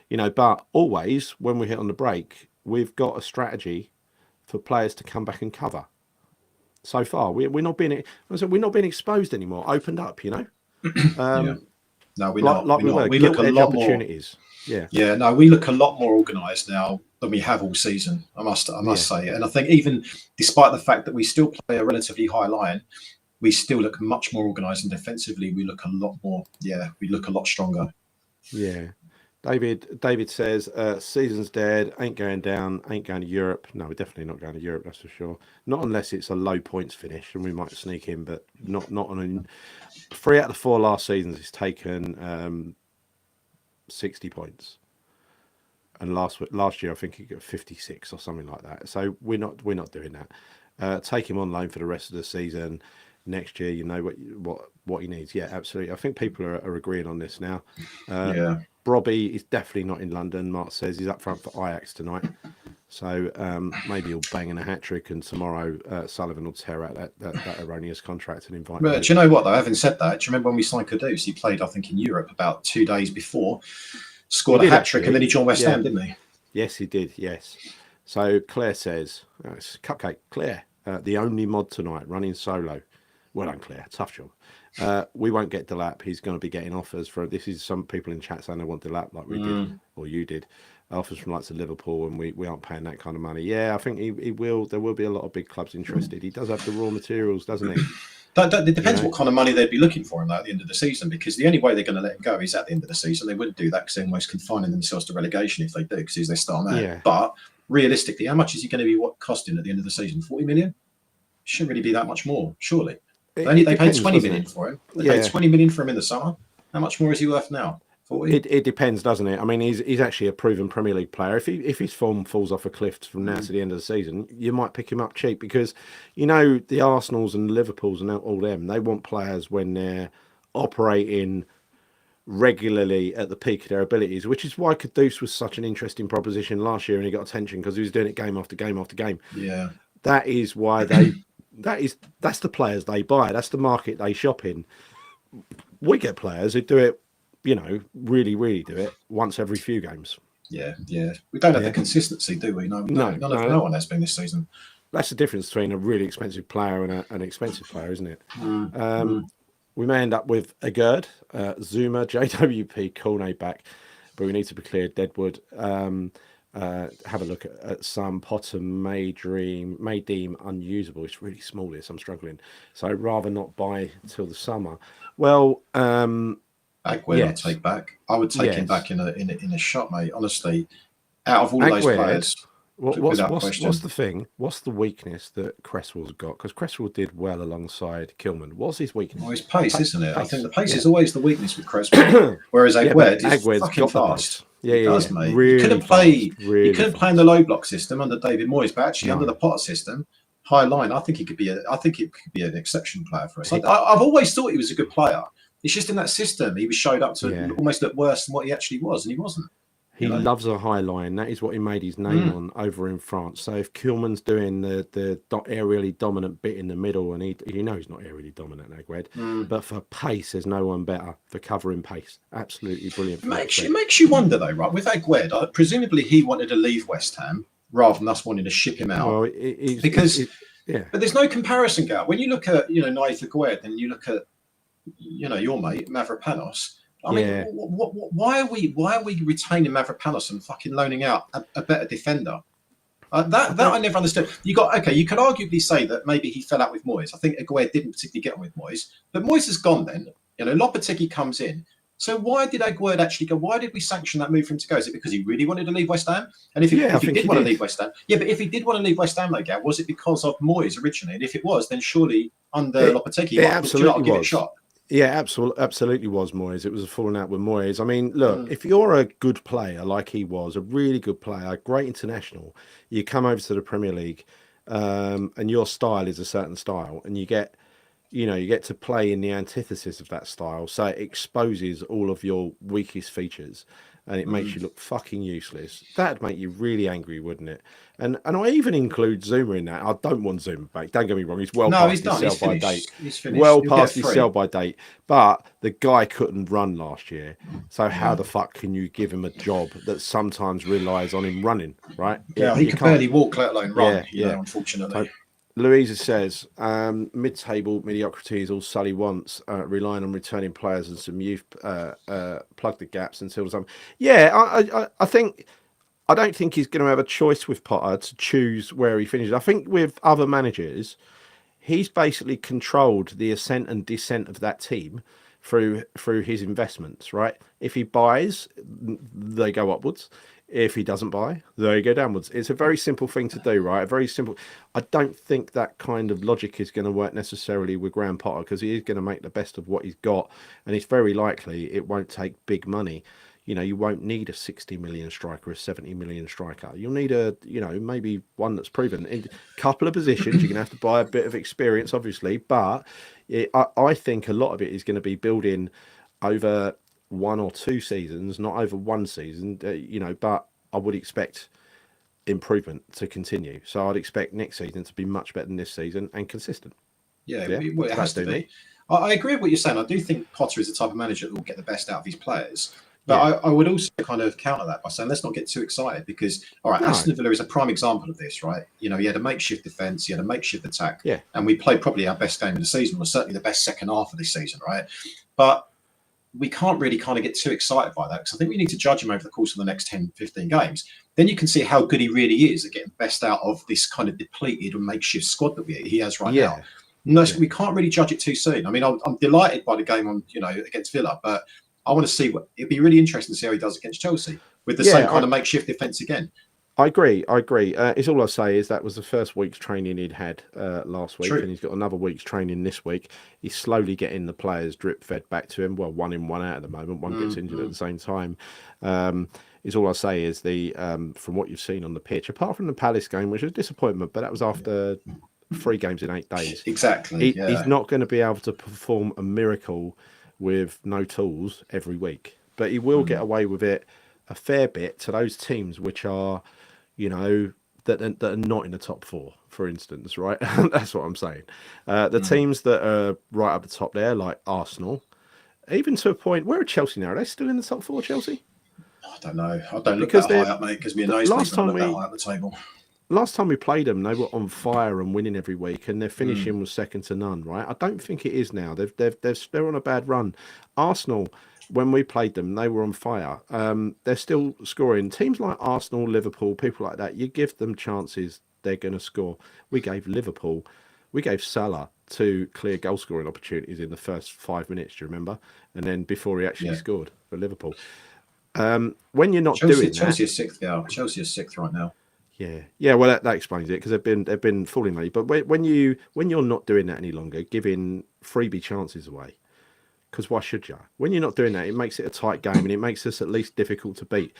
you know. But always when we hit on the break, we've got a strategy for players to come back and cover. So far, we're not being exposed anymore. Opened up, you know. No, we're not. We look a lot more opportunities. No, we look a lot more organised now than we have all season. I must say, and I think even despite the fact that we still play a relatively high line, we still look much more organised, and defensively we look a lot more. Yeah, we look a lot stronger. Yeah. David says, season's dead, ain't going down, ain't going to Europe. No, we're definitely not going to Europe, that's for sure. Not unless it's a low points finish, and we might sneak in, but not on 3 out of the 4 last seasons. It's taken 60 points, and last year I think he got 56 or something like that. So we're not doing that. Take him on loan for the rest of the season. Next year, you know what he needs. Yeah, absolutely. I think people are agreeing on this now. Robbie is definitely not in London. Mark says he's up front for Ajax tonight. So maybe he'll bang in a hat-trick, and tomorrow Sullivan will tear out that erroneous contract and invite him. Do you know what, though? Having said that, do you remember when we signed Kudus? He played, I think, in Europe about 2 days before, scored a hat-trick, and then he joined West Ham, didn't he? Yes, he did, yes. So Claire says, it's Cupcake, Claire, the only mod tonight, running solo. Well done, Claire. Tough job. We won't get Delap. He's going to be getting offers for. This is some people in chat saying they want Delap, like we did, or you did. Offers from likes of Liverpool, and we aren't paying that kind of money. Yeah, I think he will. There will be a lot of big clubs interested. He does have the raw materials, doesn't he? It depends what kind of money they'd be looking for him at the end of the season, because the only way they're going to let him go is at the end of the season. They wouldn't do that because they're almost confining themselves to relegation if they do, because he's their star man. Yeah. But realistically, how much is he going to be costing at the end of the season? 40 million? Shouldn't really be that much more, surely. They paid 20 million for him. They paid 20 million for him in the summer. How much more is he worth now? 40? It depends, doesn't it? I mean, he's actually a proven Premier League player. If his form falls off a cliff from now to the end of the season, you might pick him up cheap because, the Arsenals and Liverpools and all them, they want players when they're operating regularly at the peak of their abilities, which is why Kudus was such an interesting proposition last year and he got attention because he was doing it game after game after game. Yeah. That is why that's the players they buy. That's the market they shop in. We get players who do it, really, really do it once every few games. Yeah. We don't have the consistency, do we? No, no one has been this season. That's the difference between a really expensive player and an expensive player, isn't it? We may end up with a Gerd, Zuma, JWP, Cornet back, but we need to be clear. Deadwood. Have a look at some. Potter may deem unusable. It's really small. This I'm struggling, so I'd rather not buy till the summer. Well, Agüero, I'd take back. I would take him back in a shot, mate. Honestly, out of all of those players. What's the thing? What's the weakness that Cresswell's got? Because Cresswell did well alongside Kilman. What's his weakness? Well, his pace, isn't it? Pace. I think the pace is always the weakness with Cresswell. Whereas Agüero is fucking fast. He does, mate. Really you couldn't play. You couldn't play in the low block system under David Moyes, but actually under the Potter system, high line. I think he could be. I think it could be an exceptional player for us. I've always thought he was a good player. It's just in that system he was showed up to almost look worse than what he actually was, and he wasn't. He loves a high line. That is what he made his name on over in France. So if Kilman's doing the aerially dominant bit in the middle, and he's not aerially dominant, Agüero, but for pace, there's no one better for covering pace. Absolutely brilliant. It makes you wonder though, right? With Agüero, presumably he wanted to leave West Ham rather than us wanting to ship him out. Well, but there's no comparison, Gal. When you look at Naith Agüero, then you look at your mate Mavropanos. I mean, why are we retaining Mavropanos and fucking loaning out a better defender? That I never understood. You can arguably say that maybe he fell out with Moyes. I think Agüero didn't particularly get on with Moyes, but Moyes has gone. Then Lopetegui comes in. So why did Agüero actually go? Why did we sanction that move for him to go? Is it because he really wanted to leave West Ham? And if he did want to leave West Ham, but if he did want to leave West Ham, though, was it because of Moyes originally? And if it was, then surely under Lopetegui, absolutely give it a shot. Yeah, absolutely was Moyes. It was a falling out with Moyes. I mean, look, if you're a good player like he was, a really good player, great international, you come over to the Premier League, and your style is a certain style, and you get to play in the antithesis of that style. So it exposes all of your weakest features, and it makes you look fucking useless. That'd make you really angry, wouldn't it? And I even include Zuma in that. I don't want Zuma back. Don't get me wrong. He's past his sell by date. Well past his sell by date. But the guy couldn't run last year. So how the fuck can you give him a job that sometimes relies on him running, right? Yeah, he can barely walk, let alone run, unfortunately. Louisa says, mid-table mediocrity is all Sully wants, relying on returning players and some youth plug the gaps until the summer. Yeah, I don't think he's going to have a choice with Potter to choose where he finishes. I think with other managers, he's basically controlled the ascent and descent of that team through his investments, right? If he buys, they go upwards. If he doesn't buy, they go downwards. It's a very simple thing to do, right? Very simple. I don't think that kind of logic is going to work necessarily with Graham Potter because he is going to make the best of what he's got, and it's very likely it won't take big money. You won't need a 60 million striker, a 70 million striker. You'll need maybe one that's proven. In a couple of positions, you're going to have to buy a bit of experience, obviously, but I think a lot of it is going to be building over 1 or 2 seasons, not over 1 season, but I would expect improvement to continue. So I'd expect next season to be much better than this season and consistent. It has to be. I agree with what you're saying. I do think Potter is the type of manager that will get the best out of his players. But I would also kind of counter that by saying, let's not get too excited because, Aston Villa is a prime example of this, right? He had a makeshift defence, he had a makeshift attack, and we played probably our best game of the season, or certainly the best second half of this season, right? But we can't really kind of get too excited by that because I think we need to judge him over the course of the next 10, 15 games. Then you can see how good he really is at getting best out of this kind of depleted and makeshift squad that he has right now. No, we can't really judge it too soon. I mean, I'm delighted by the game on against Villa, but I want to see it'd be really interesting to see how he does against Chelsea with the same kind of makeshift defence again. I agree. It's all I say is that was the first week's training he'd had last week, True. and he's got another week's training this week. He's slowly getting the players drip fed back to him. Well, one in, one out at the moment. One gets injured at the same time. Is all I say is the from what you've seen on the pitch, apart from the Palace game, which was a disappointment, but that was after 3 games in 8 days. Exactly. He's not going to be able to perform a miracle with no tools every week, but he will get away with it a fair bit to those teams which are, that are not in the top 4, for instance, right? That's what I'm saying. The teams that are right up the top there, like Arsenal, even to a point, where are Chelsea now? Are they still in the top 4, Chelsea? I don't know. I don't look Because that high up, mate, because me and nose last time look that high up the table. Last time we played them, they were on fire and winning every week, and their finishing was second to none. Right? I don't think it is now. They're on a bad run. Arsenal, when we played them, they were on fire. They're still scoring. Teams like Arsenal, Liverpool, people like that, you give them chances, they're going to score. We gave Salah 2 clear goal scoring opportunities in the first 5 minutes. Do you remember? And then before he actually scored for Liverpool. When you're not doing Chelsea that, is 6th. Yeah, Chelsea is 6th right now. Yeah. Well, that explains it, because they've been falling late. But when you're not doing that any longer, giving freebie chances away, because why should you? When you're not doing that, it makes it a tight game, and it makes us at least difficult to beat.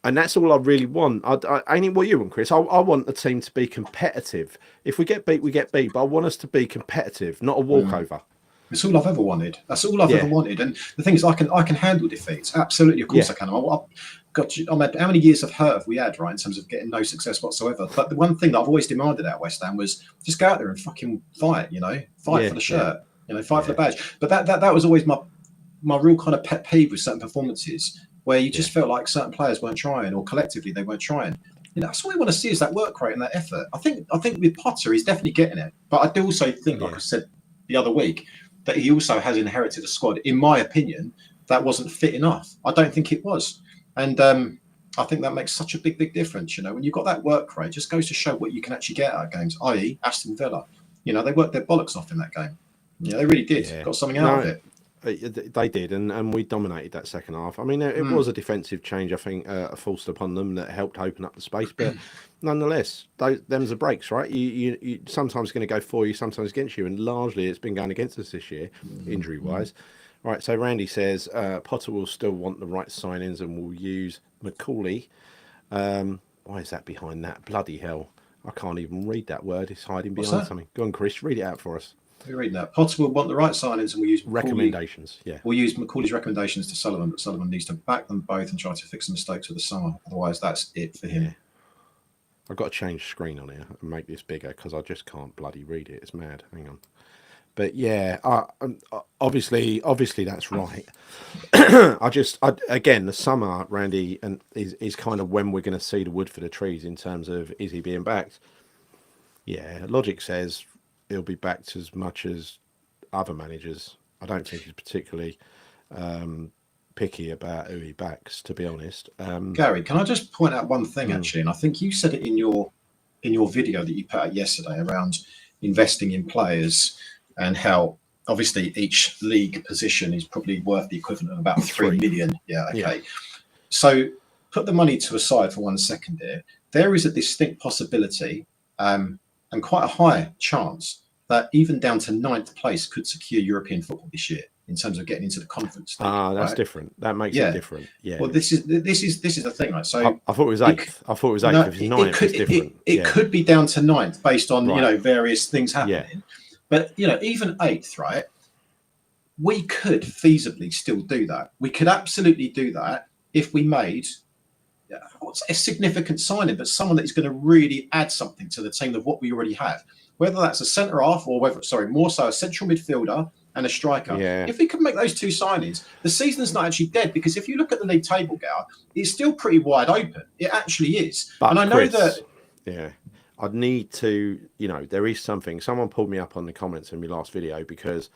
And that's all I really want. I ain't what you want, Chris. I want the team to be competitive. If we get beat, we get beat. But I want us to be competitive, not a walkover. It's all I've ever wanted. That's all I've ever wanted. And the thing is, I can handle defeats. Absolutely, of course I can. I'm at, how many years of hurt have we had, right, in terms of getting no success whatsoever? But the one thing that I've always demanded at West Ham was just go out there and fucking fight. Fight for the shirt. Fight for the badge. But that was always my real kind of pet peeve with certain performances, where you just felt like certain players weren't trying, or collectively they weren't trying. That's what we want to see, is that work rate and that effort. I think with Potter, he's definitely getting it. But I do also think, like I said the other week, that he also has inherited a squad, in my opinion, that wasn't fit enough. I don't think it was. And I think that makes such a big difference. When you've got that work rate, it just goes to show what you can actually get out of games, i.e. Aston Villa. They worked their bollocks off in that game. They really did. Got something out of it. They did, and we dominated that second half. I mean, it was a defensive change, I think, forced upon them that helped open up the space. But nonetheless, them's the breaks, right? You sometimes going to go for you, sometimes against you, and largely it's been going against us this year, injury-wise. Right, so Randy says Potter will still want the right signings and will use McCauley. Why is that behind that? Bloody hell. I can't even read that word. It's hiding behind something. Go on, Chris, read it out for us. We're reading that. Potter will want the right signings and we'll use recommendations. We'll use McCauley's recommendations to Sullivan, but Sullivan needs to back them both and try to fix the mistakes of the summer. Otherwise, that's it for him. I've got to change screen on here and make this bigger because I just can't bloody read it. It's mad. Hang on. But obviously that's right. Again, the summer, Randy, and is kind of when we're going to see the wood for the trees in terms of, is he being backed? Yeah, logic says he'll be backed as much as other managers. I don't think he's particularly picky about who he backs, to be honest. Gary, can I just point out one thing actually? And I think you said it in your video that you put out yesterday around investing in players, and how obviously each league position is probably worth the equivalent of about 3 million. Yeah, okay. Yeah. So put the money to a side for 1 second here. There is a distinct possibility and quite a high chance that even down to 9th place could secure European football this year in terms of getting into the conference league. That's different. That makes it different. Yeah. Well, this is the thing, right? So I thought it was 8th. I thought it was 8th. No, if it's 9th, it's different. It could be down to 9th based on various things happening. Yeah. But even 8th, right? We could feasibly still do that. We could absolutely do that if we made a significant signing, but someone that is going to really add something to the team of what we already have. Whether that's a centre half or more so a central midfielder and a striker. Yeah. If we could make those 2 signings, the season's not actually dead, because if you look at the league table, Gal, it's still pretty wide open. It actually is. But and I know Chris, that. Yeah. I'd need to, there is something. Someone pulled me up on the comments in my last video, because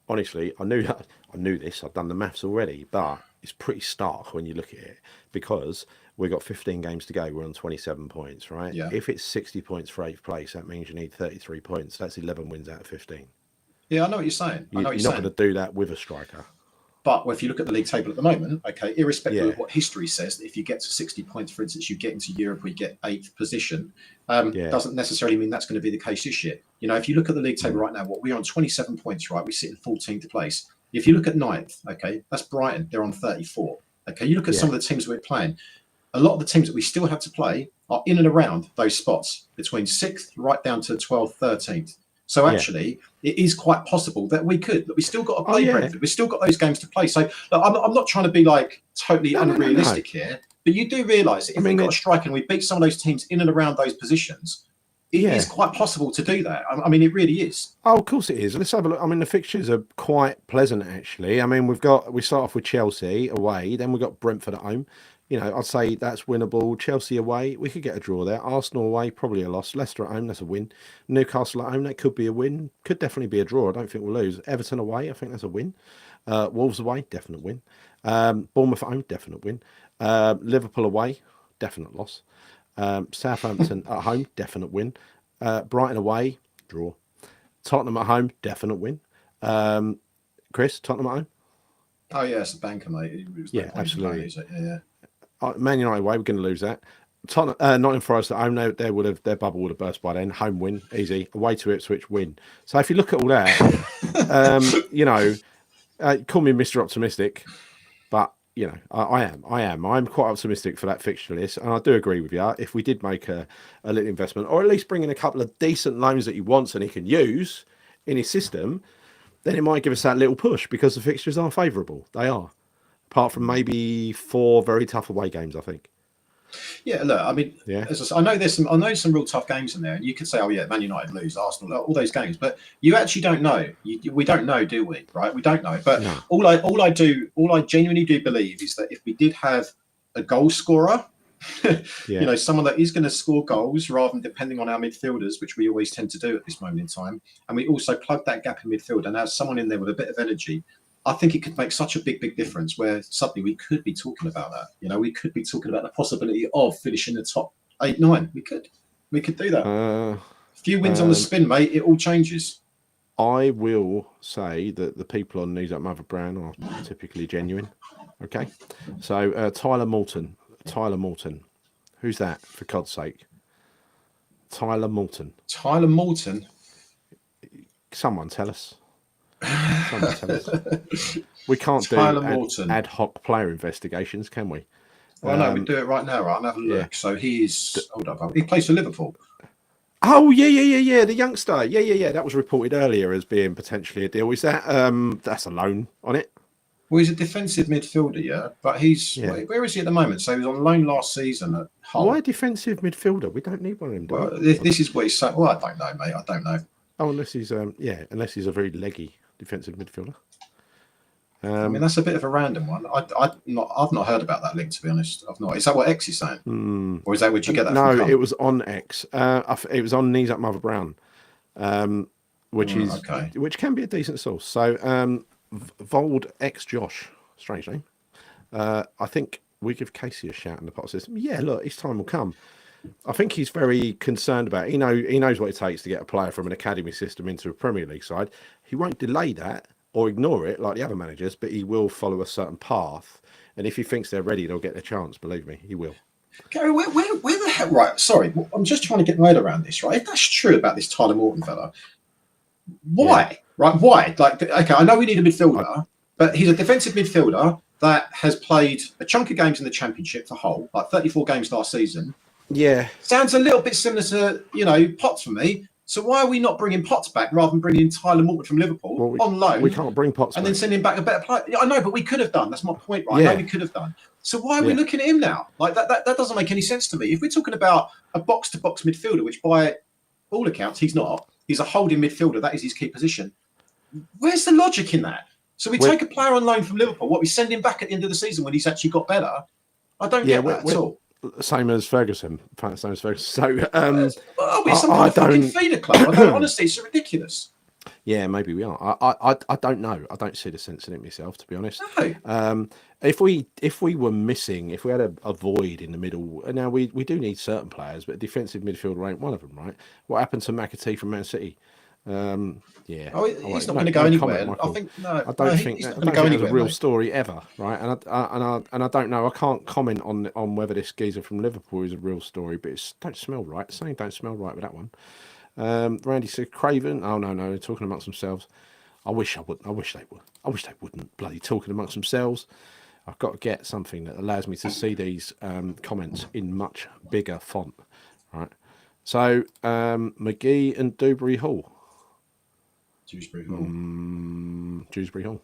honestly, I knew this. I've done the maths already, but it's pretty stark when you look at it, because we've got 15 games to go. We're on 27 points, right? Yeah. If it's 60 points for 8th place, that means you need 33 points. That's 11 wins out of 15. Yeah, I know what you're saying. You're not going to do that with a striker. But if you look at the league table at the moment, okay, irrespective Yeah. of what history says, that if you get to 60 points, for instance, you get into Europe, we get 8th position, doesn't necessarily mean that's going to be the case this year. You know, if you look at the league table right now, we're on 27 points, right? We sit in 14th place. If you look at 9th, okay, that's Brighton. They're on 34. Okay, you look at some of the teams we're playing. A lot of the teams that we still have to play are in and around those spots between 6th right down to 12th, 13th. So actually, it is quite possible that we still got to play Brentford. We've still got those games to play. So look, I'm not trying to be like totally unrealistic here, but you do realise that if we got a strike and we beat some of those teams in and around those positions, it is quite possible to do that. I mean, it really is. Oh, of course it is. Let's have a look. I mean, the fixtures are quite pleasant, actually. I mean, we start off with Chelsea away, then we've got Brentford at home. You know, I'd say that's winnable. Chelsea away, we could get a draw there. Arsenal away, probably a loss. Leicester at home, that's a win. Newcastle at home, that could be a win. Could definitely be a draw. I don't think we'll lose. Everton away, I think that's a win. Wolves away, definite win. Bournemouth at home, definite win. Liverpool away, definite loss. Southampton at home, definite win. Brighton away, draw. Tottenham at home, definite win. Chris, Tottenham at home? Oh, yeah, it's a banker, mate. Yeah, absolutely. Yeah. Man United away, we're going to lose that. Tottenham, Nottingham Forest at home, their bubble would have burst by then. Home win, easy. Away to Ipswich, win. So if you look at all that, you know, call me Mr. Optimistic, but you know, I'm quite optimistic for that fixture list, and I do agree with you. If we did make a little investment, or at least bring in a couple of decent loans that he wants and he can use in his system, then it might give us that little push because the fixtures are favourable. They are, apart from maybe 4 very tough away games, I think. Yeah, look, I mean, I know some real tough games in there, and you could say, oh yeah, Man United lose, Arsenal, all those games, but you actually don't know. We don't know, do we? Right? We don't know. But all I genuinely do believe is that if we did have a goal scorer, you know, someone that is going to score goals rather than depending on our midfielders, which we always tend to do at this moment in time, and we also plug that gap in midfield and have someone in there with a bit of energy, I think it could make such a big difference where suddenly we could be talking about that. You know, we could be talking about the possibility of finishing the top 8, 9. We could do that. A few wins on the spin, mate. It all changes. I will say that the people on News Up Mother Brown are typically genuine. Okay. So Tyler Moulton. Who's that, for God's sake? Tyler Moulton. Someone tell us. We can't do ad hoc player investigations, can we? Well, no, we do it right now, right? I'm having a look. So hold up. He plays for Liverpool. Oh, yeah. The youngster. Yeah. That was reported earlier as being potentially a deal. Is that that's a loan on it? Well, he's a defensive midfielder, yeah. But where is he at the moment? So he was on loan last season at Hull. Why defensive midfielder? We don't need one of them. Well, this is what he's saying. Well, I don't know, mate. I don't know. Oh, unless he's a very leggy defensive midfielder. I mean, that's a bit of a random one. I've not heard about that link, to be honest. I've not. Is that what X is saying, or is that where'd you get that? No, from? It was on X. It was on Knees Up Mother Brown, which can be a decent source. So Vold X Josh, strange name. I think we give Casey a shout in the pot system. Yeah, look, his time will come. I think he's very concerned about it. He knows what it takes to get a player from an academy system into a Premier League side. He won't delay that or ignore it like the other managers, but he will follow a certain path. And if he thinks they're ready, they'll get their chance. Believe me, he will. Gary, where the hell? Right, sorry, I'm just trying to get my head around this. Right, if that's true about this Tyler Morton fella, why? Yeah. Right, why? Like, okay, I know we need a midfielder, but he's a defensive midfielder that has played a chunk of games in the Championship for Hull, like 34 games last season. Yeah. Sounds a little bit similar to, Potts for me. So why are we not bringing Potts back rather than bringing in Tyler Morton from Liverpool on loan? We can't bring Potts and back. then send him back a better player. I know, but we could have done. That's my point, right? Yeah. I know we could have done. So why are we looking at him now? Like that doesn't make any sense to me. If we're talking about a box-to-box midfielder, which by all accounts he's not, he's a holding midfielder. That is his key position. Where's the logic in that? So we take a player on loan from Liverpool. What, we send him back at the end of the season when he's actually got better? I don't get that at all. Same as Ferguson. So, I don't feeder club. Honestly, it's ridiculous. Yeah, maybe we are. I don't know. I don't see the sense in it myself, to be honest. No. If we were missing, if we had a void in the middle, now we do need certain players, but defensive midfielder ain't one of them, right? What happened to McAtee from Man City? Yeah. Oh, he's not going to go anywhere. Comment, I think no. I don't think he's that, not I going don't to go think that's anywhere, a real mate. story ever, right? And I don't know. I can't comment on whether this geezer from Liverpool is a real story, but it don't smell right. Something don't smell right with that one. Randy said Craven. Oh no, they're talking amongst themselves. I wish they would. I wish they wouldn't bloody talking amongst themselves. I've got to get something that allows me to see these comments in much bigger font, right? So McGee and Dewsbury Hall. Dewsbury Hall.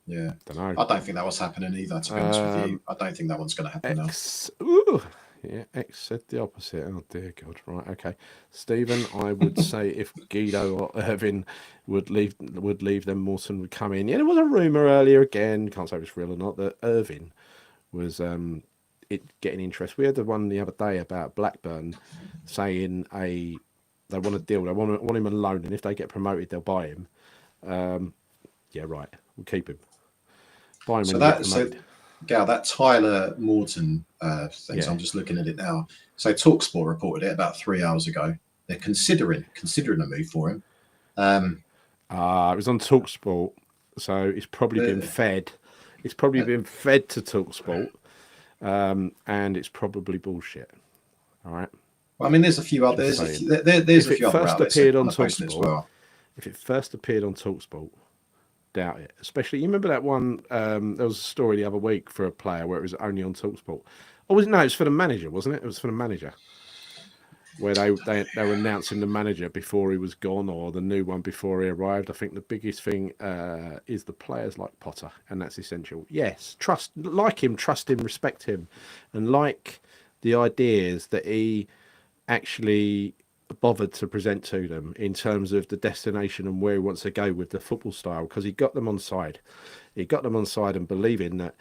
Yeah. Don't know. I don't think that was happening either, to be honest with you. I don't think that one's going to happen now. X said the opposite. Oh dear God. Right. Okay. Stephen, I would say if Guido or Irvin would leave them, Morton would come in. Yeah, there was a rumor earlier again. Can't say if it's real or not, that Irvin was getting interest. We had the one the other day about Blackburn saying they want a deal. They want him on loan, and if they get promoted, they'll buy him. Yeah, right. We'll keep him. Buy him when you get promoted. Gal, that Tyler Morton thing, yeah. So I'm just looking at it now. So TalkSport reported it about 3 hours ago. They're considering a move for him. It was on TalkSport, so it's probably been fed. It's probably been fed to TalkSport, and it's probably bullshit. All right. Well, I mean, there's a few others. There's a few other outlets appeared on TalkSport as well. If it first appeared on TalkSport, doubt it. Especially, you remember that one? There was a story the other week for a player where it was only on TalkSport. Oh, it was for the manager, wasn't it? It was for the manager, where they were announcing the manager before he was gone, or the new one before he arrived. I think the biggest thing is the players like Potter, and that's essential. Yes, trust him, respect him, and like the ideas that he actually bothered to present to them in terms of the destination and where he wants to go with the football style, because he got them on side. He got them on side and believing that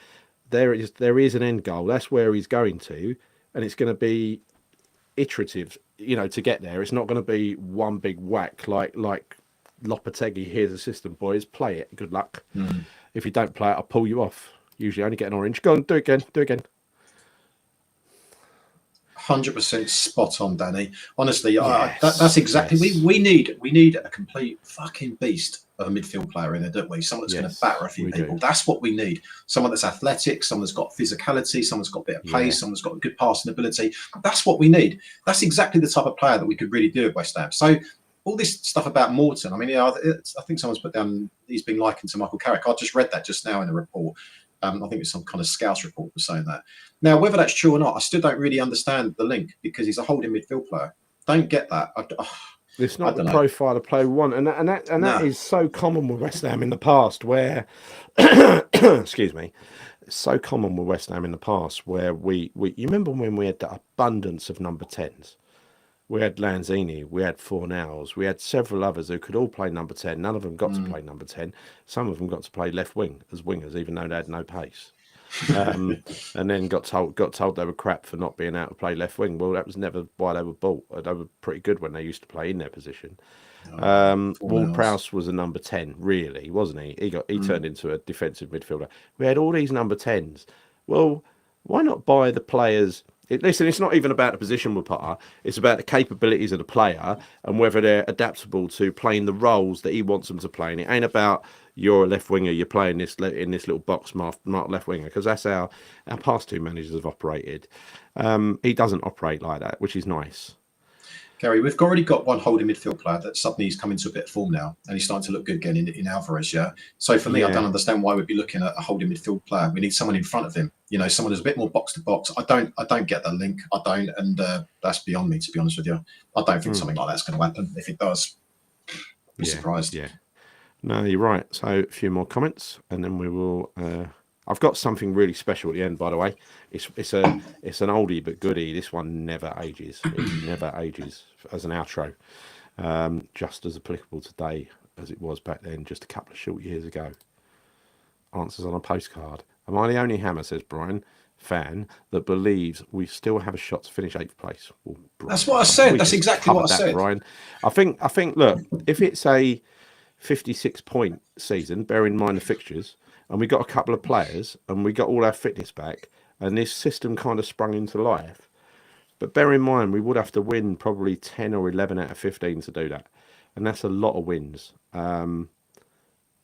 there is an end goal. That's where he's going to, and it's going to be iterative, to get there. It's not going to be one big whack like Lopetegui. Here's the system, boys. Play it. Good luck. If you don't play it, I'll pull you off. Usually only get an orange. Go on, do it again. 100% spot on, Danny. Honestly, yes. That's exactly we need a complete fucking beast of a midfield player in there, don't we? Someone that's going to batter a few people. That's what we need. Someone that's athletic, someone that's got physicality, someone that's got a bit of pace, someone that's got good passing ability. That's what we need. That's exactly the type of player that we could really do at West Ham. So all this stuff about Morton, I mean, I think someone's put down he's been likened to Michael Carrick. I just read that just now in a report. I think it's some kind of Scouts report was saying that. Now, whether that's true or not, I still don't really understand the link, because he's a holding midfield player. Don't get that. It's not the profile of player we want, and that is so common with West Ham in the past, where excuse me, it's so common with West Ham in the past where we you remember when we had that abundance of number 10s. We had Lanzini, we had Fornals, we had several others who could all play number 10. None of them got to play number 10. Some of them got to play left wing as wingers, even though they had no pace. And then got told they were crap for not being able to play left wing. Well, that was never why they were bought. They were pretty good when they used to play in their position. Ward-Prowse was a number 10, really, wasn't he? He turned into a defensive midfielder. We had all these number 10s. Well, why not buy the players? Listen, it's not even about the position with Potter. It's about the capabilities of the player and whether they're adaptable to playing the roles that he wants them to play. And it ain't about you're a left winger, you're playing in this little box marked left winger, because that's how our past two managers have operated. He doesn't operate like that, which is nice. Gary, we've already got one holding midfield player that suddenly he's come into a bit of form now, and he's starting to look good again in Alvarez. Yeah. So for me, I don't understand why we'd be looking at a holding midfield player. We need someone in front of him. Someone who's a bit more box to box. I don't get the link. I don't, and that's beyond me, to be honest with you. I don't think something like that's going to happen. If it does, be surprised. Yeah. No, you're right. So a few more comments, and then we will. I've got something really special at the end, by the way. It's an oldie but goodie. This one never ages. It never ages as an outro. Just as applicable today as it was back then, just a couple of short years ago. Answers on a postcard. Am I the only Hammer, says Brian, fan, that believes we still have a shot to finish 8th place? Well, Brian, that's what I said. That's exactly what I said, Brian. I think. Look, if it's a 56-point season, bear in mind the fixtures, and we got a couple of players, and we got all our fitness back, and this system kind of sprung into life. But bear in mind, we would have to win probably 10 or 11 out of 15 to do that. and that's a lot of wins. All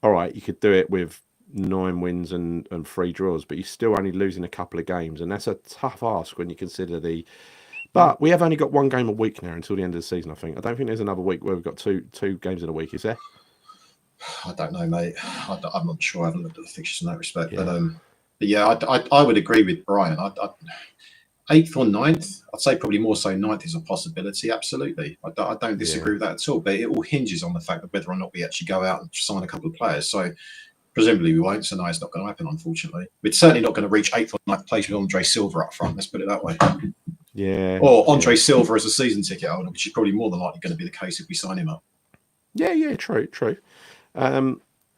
right, you could do it with 9 wins and 3 draws, but you're still only losing a couple of games, and that's a tough ask when you consider the. But we have only got 1 game a week now until the end of the season. I think. I don't think there's another week where we've got two games in a week. Is there? I don't know, mate. I'm not sure. I haven't looked at the fixtures in that respect, Yeah. but yeah, I would agree with Brian. 8th or 9th, I'd say probably more so 9th is a possibility. Absolutely, I don't disagree with that at all. But it all hinges on the fact of whether or not we actually go out and sign a couple of players. So presumably we won't. So no, it's not going to happen, unfortunately. We're certainly not going to reach 8th or 9th place with Andre Silva up front. Let's put it that way. Yeah. Or Andre Silva as a season ticket holder, which is probably more than likely going to be the case if we sign him up. Yeah, true.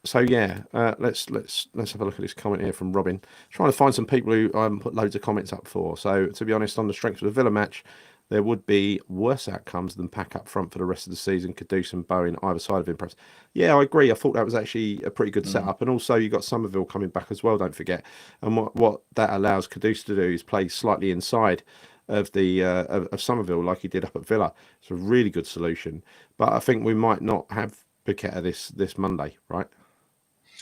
So yeah, let's have a look at this comment here from Robin. Trying to find some people who put loads of comments up for. So to be honest, on the strength of the Villa match, there would be worse outcomes than pack up front for the rest of the season. Kudus and Bowen either side of him, perhaps. Yeah, I agree. I thought that was actually a pretty good setup, and also you got Somerville coming back as well. Don't forget. And what that allows Kudus to do is play slightly inside of the of Somerville like he did up at Villa. It's a really good solution. But I think we might not have Paqueta this Monday, right?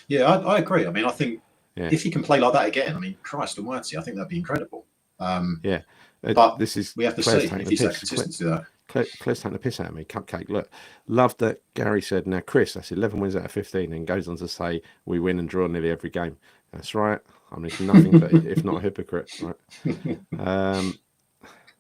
Yeah, I agree. I mean, I think if he can play like that again, I mean, Christ Almighty, I think that'd be incredible. But this is we have to see if he's that consistent to that. Claire's taking the piss out of me. Cupcake, look. Love that Gary said, now, Chris, that's 11 wins out of 15, and goes on to say we win and draw nearly every game. That's right. I mean, it's nothing but if not a hypocrite, right?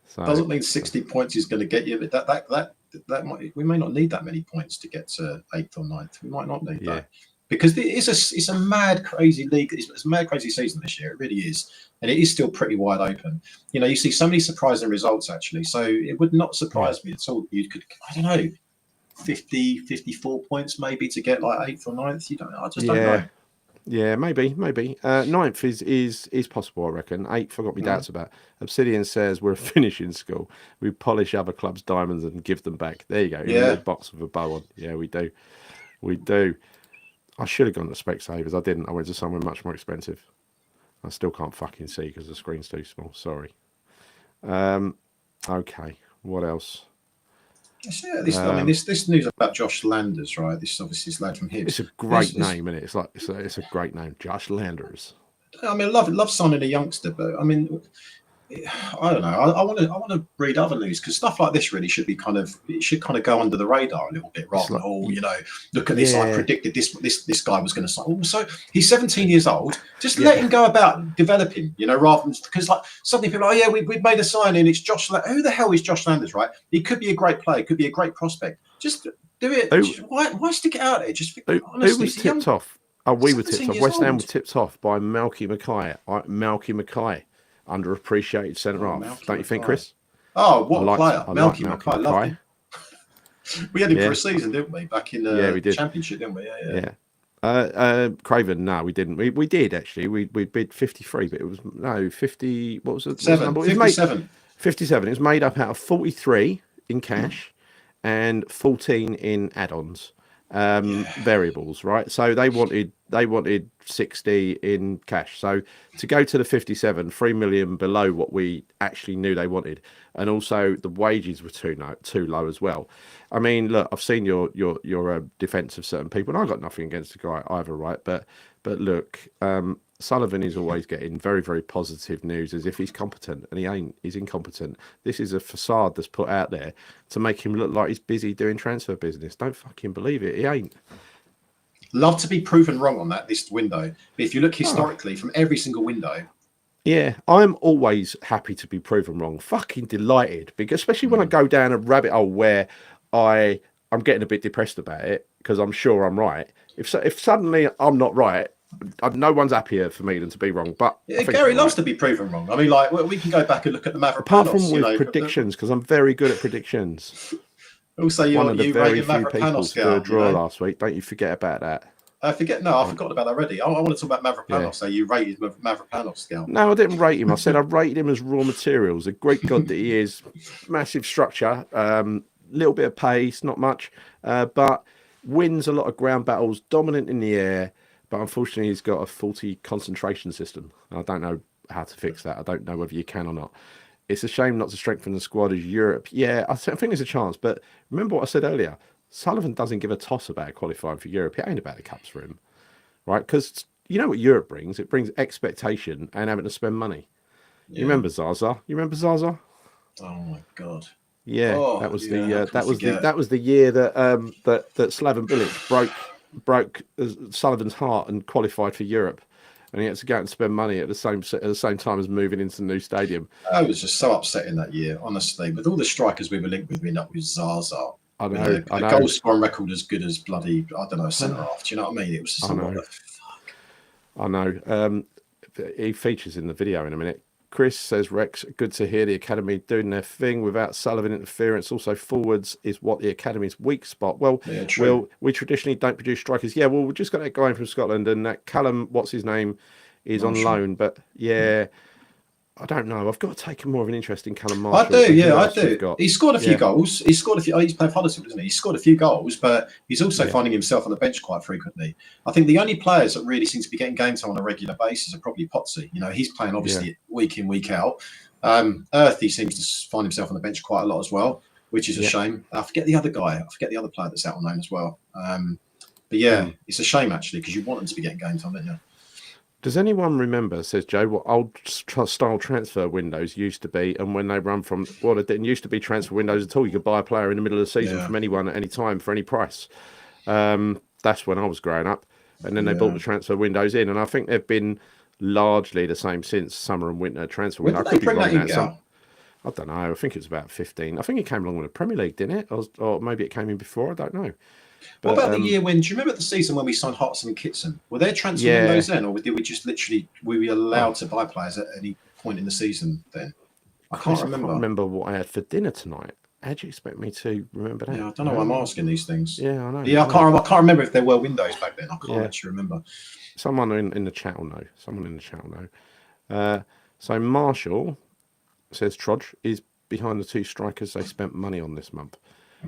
So, doesn't mean 60 points is going to get you, but that might, we may not need that many points to get to 8th or 9th. We might not need that. Because it's a mad, crazy league. It's a mad, crazy season this year. It really is. And it is still pretty wide open. You know, you see so many surprising results, actually. So it would not surprise me at all. You could, I don't know, 50, 54 points maybe to get like 8th or 9th. You don't know. I just don't know. Yeah, maybe. 9th is possible, I reckon. 8th, I've got my doubts about. Obsidian says we're a finishing school. We polish other clubs' diamonds and give them back. There you go. In a little box with a bow on. Yeah, we do. We do. I should have gone to Specsavers. I didn't. I went to somewhere much more expensive. I still can't fucking see because the screen's too small. Sorry. Okay. What else? I mean, this news about Josh Landers, right? This is obviously this lad from Hibs. It's a great name, isn't it? It's like it's a great name, Josh Landers. I mean, I love signing a youngster, but I mean, I don't know. I want to read other news because stuff like this really should kind of go under the radar a little bit rather than look at this. I predicted this guy was going to sign. Also, he's 17 years old. Just let him go about developing, rather than because like suddenly people are, we've made a signing. It's Josh. Who the hell is Josh Landers? Right? He could be a great player. Could be a great prospect. Just do it. Why stick it out there? Just honestly, who was tipped off? Oh, we were tipped off. West Ham was tipped off by Malky Mackay. Underappreciated centre half, don't you think, Chris? Oh, what a player! Malky Mackay, loved him. We had him for a season, didn't we? Back in the Championship, didn't we? Yeah. Craven, no, we didn't. We did actually. We bid 53, but it was 50. What was it? 57. 57. It was made up out of 43 in cash and 14 in add-ons. Variables, right? So they wanted 60 in cash. So to go to the 57, 3 million below what we actually knew they wanted, and also the wages were too low as well. I mean, look, I've seen your defence of certain people, and I've got nothing against the guy either, right? But look, Sullivan is always getting very, very positive news as if he's competent, and he ain't. He's incompetent. This is a facade that's put out there to make him look like he's busy doing transfer business. Don't fucking believe it. He ain't. Love to be proven wrong on this window. But if you look historically from every single window. Yeah, I'm always happy to be proven wrong. Fucking delighted, because especially when I go down a rabbit hole where I'm getting a bit depressed about it because I'm sure I'm right. If suddenly I'm not right, no one's happier for me than to be wrong. But Gary loves to be proven wrong. I mean, like we can go back and look at the Maverick. Apart from with predictions, because I'm very good at predictions. Also, one of the very few people to do a draw last week. Don't you forget about that. I forgot about that already. I want to talk about Mavropanos. So you rated Mavropanos scale. No, I didn't rate him. I said I rated him as raw materials. A great god that he is. Massive structure. Little bit of pace, not much. But wins a lot of ground battles, dominant in the air. But unfortunately, he's got a faulty concentration system. I don't know how to fix that. I don't know whether you can or not. It's a shame not to strengthen the squad as Europe. Yeah, I think there's a chance. But remember what I said earlier. Sullivan doesn't give a toss about qualifying for Europe. It ain't about the cups for him, right? Because you know what Europe brings? It brings expectation and having to spend money. Yeah. You remember Zaza? You remember Zaza? Oh my God. Yeah, Oh, that was yeah, the that was the year that that Slaven Bilic broke Sullivan's heart and qualified for Europe, and he had to go out and spend money at the same time as moving into the new stadium. I was just so upsetting that year, honestly. With all the strikers we were linked with, we ended up with Zaza. I know, a goal scoring record as good as bloody, I don't know, centre half. Do you know what I mean? It was just what the fuck. I know. He features in the video in a minute. Chris says, Rex, good to hear the academy doing their thing without Sullivan interference. Also, forwards is what the academy's weak spot. Well, yeah, we traditionally don't produce strikers. Yeah, well, we're just got that guy in from Scotland, and that Callum, what's his name, is Marshall. on loan. But yeah, I don't know. I've got to take more of an interest in Callum Marshall. I do. He scored a few goals. He's scored a few. He's played for Huddersfield, isn't he? He's scored a few goals, but he's also finding himself on the bench quite frequently. I think the only players that really seem to be getting game time on a regular basis are probably Potsy. You know, he's playing obviously week in, week out. Earthy seems to find himself on the bench quite a lot as well, which is a shame. I forget the other guy. I forget the other player that's out on loan as well. But yeah, it's a shame actually because you want them to be getting game time, don't you? Does anyone remember, says Joe, what old style transfer windows used to be, and when they run from, well, it didn't used to be transfer windows at all. You could buy a player in the middle of the season from anyone at any time for any price. That's when I was growing up, and then they brought the transfer windows in, and I think they've been largely the same since summer and winter transfer window. When did they bring that in, Gal? I don't know. I think it was about 15. I think it came along with the Premier League, didn't it? Or maybe it came in before. I don't know. But, what about the year when? Do you remember the season when we signed Hartson and Kitson? Were there transfer windows then, or did we just literally were we allowed to buy players at any point in the season then? I can't remember what I had for dinner tonight. How do you expect me to remember that? Yeah, I don't know why I'm asking these things. Yeah, I know. Yeah, I can't remember if there were windows back then. I can't actually remember. Someone in the chat will know. Someone in the chat will know. So Marshall, says Trudge, is behind the two strikers they spent money on this month.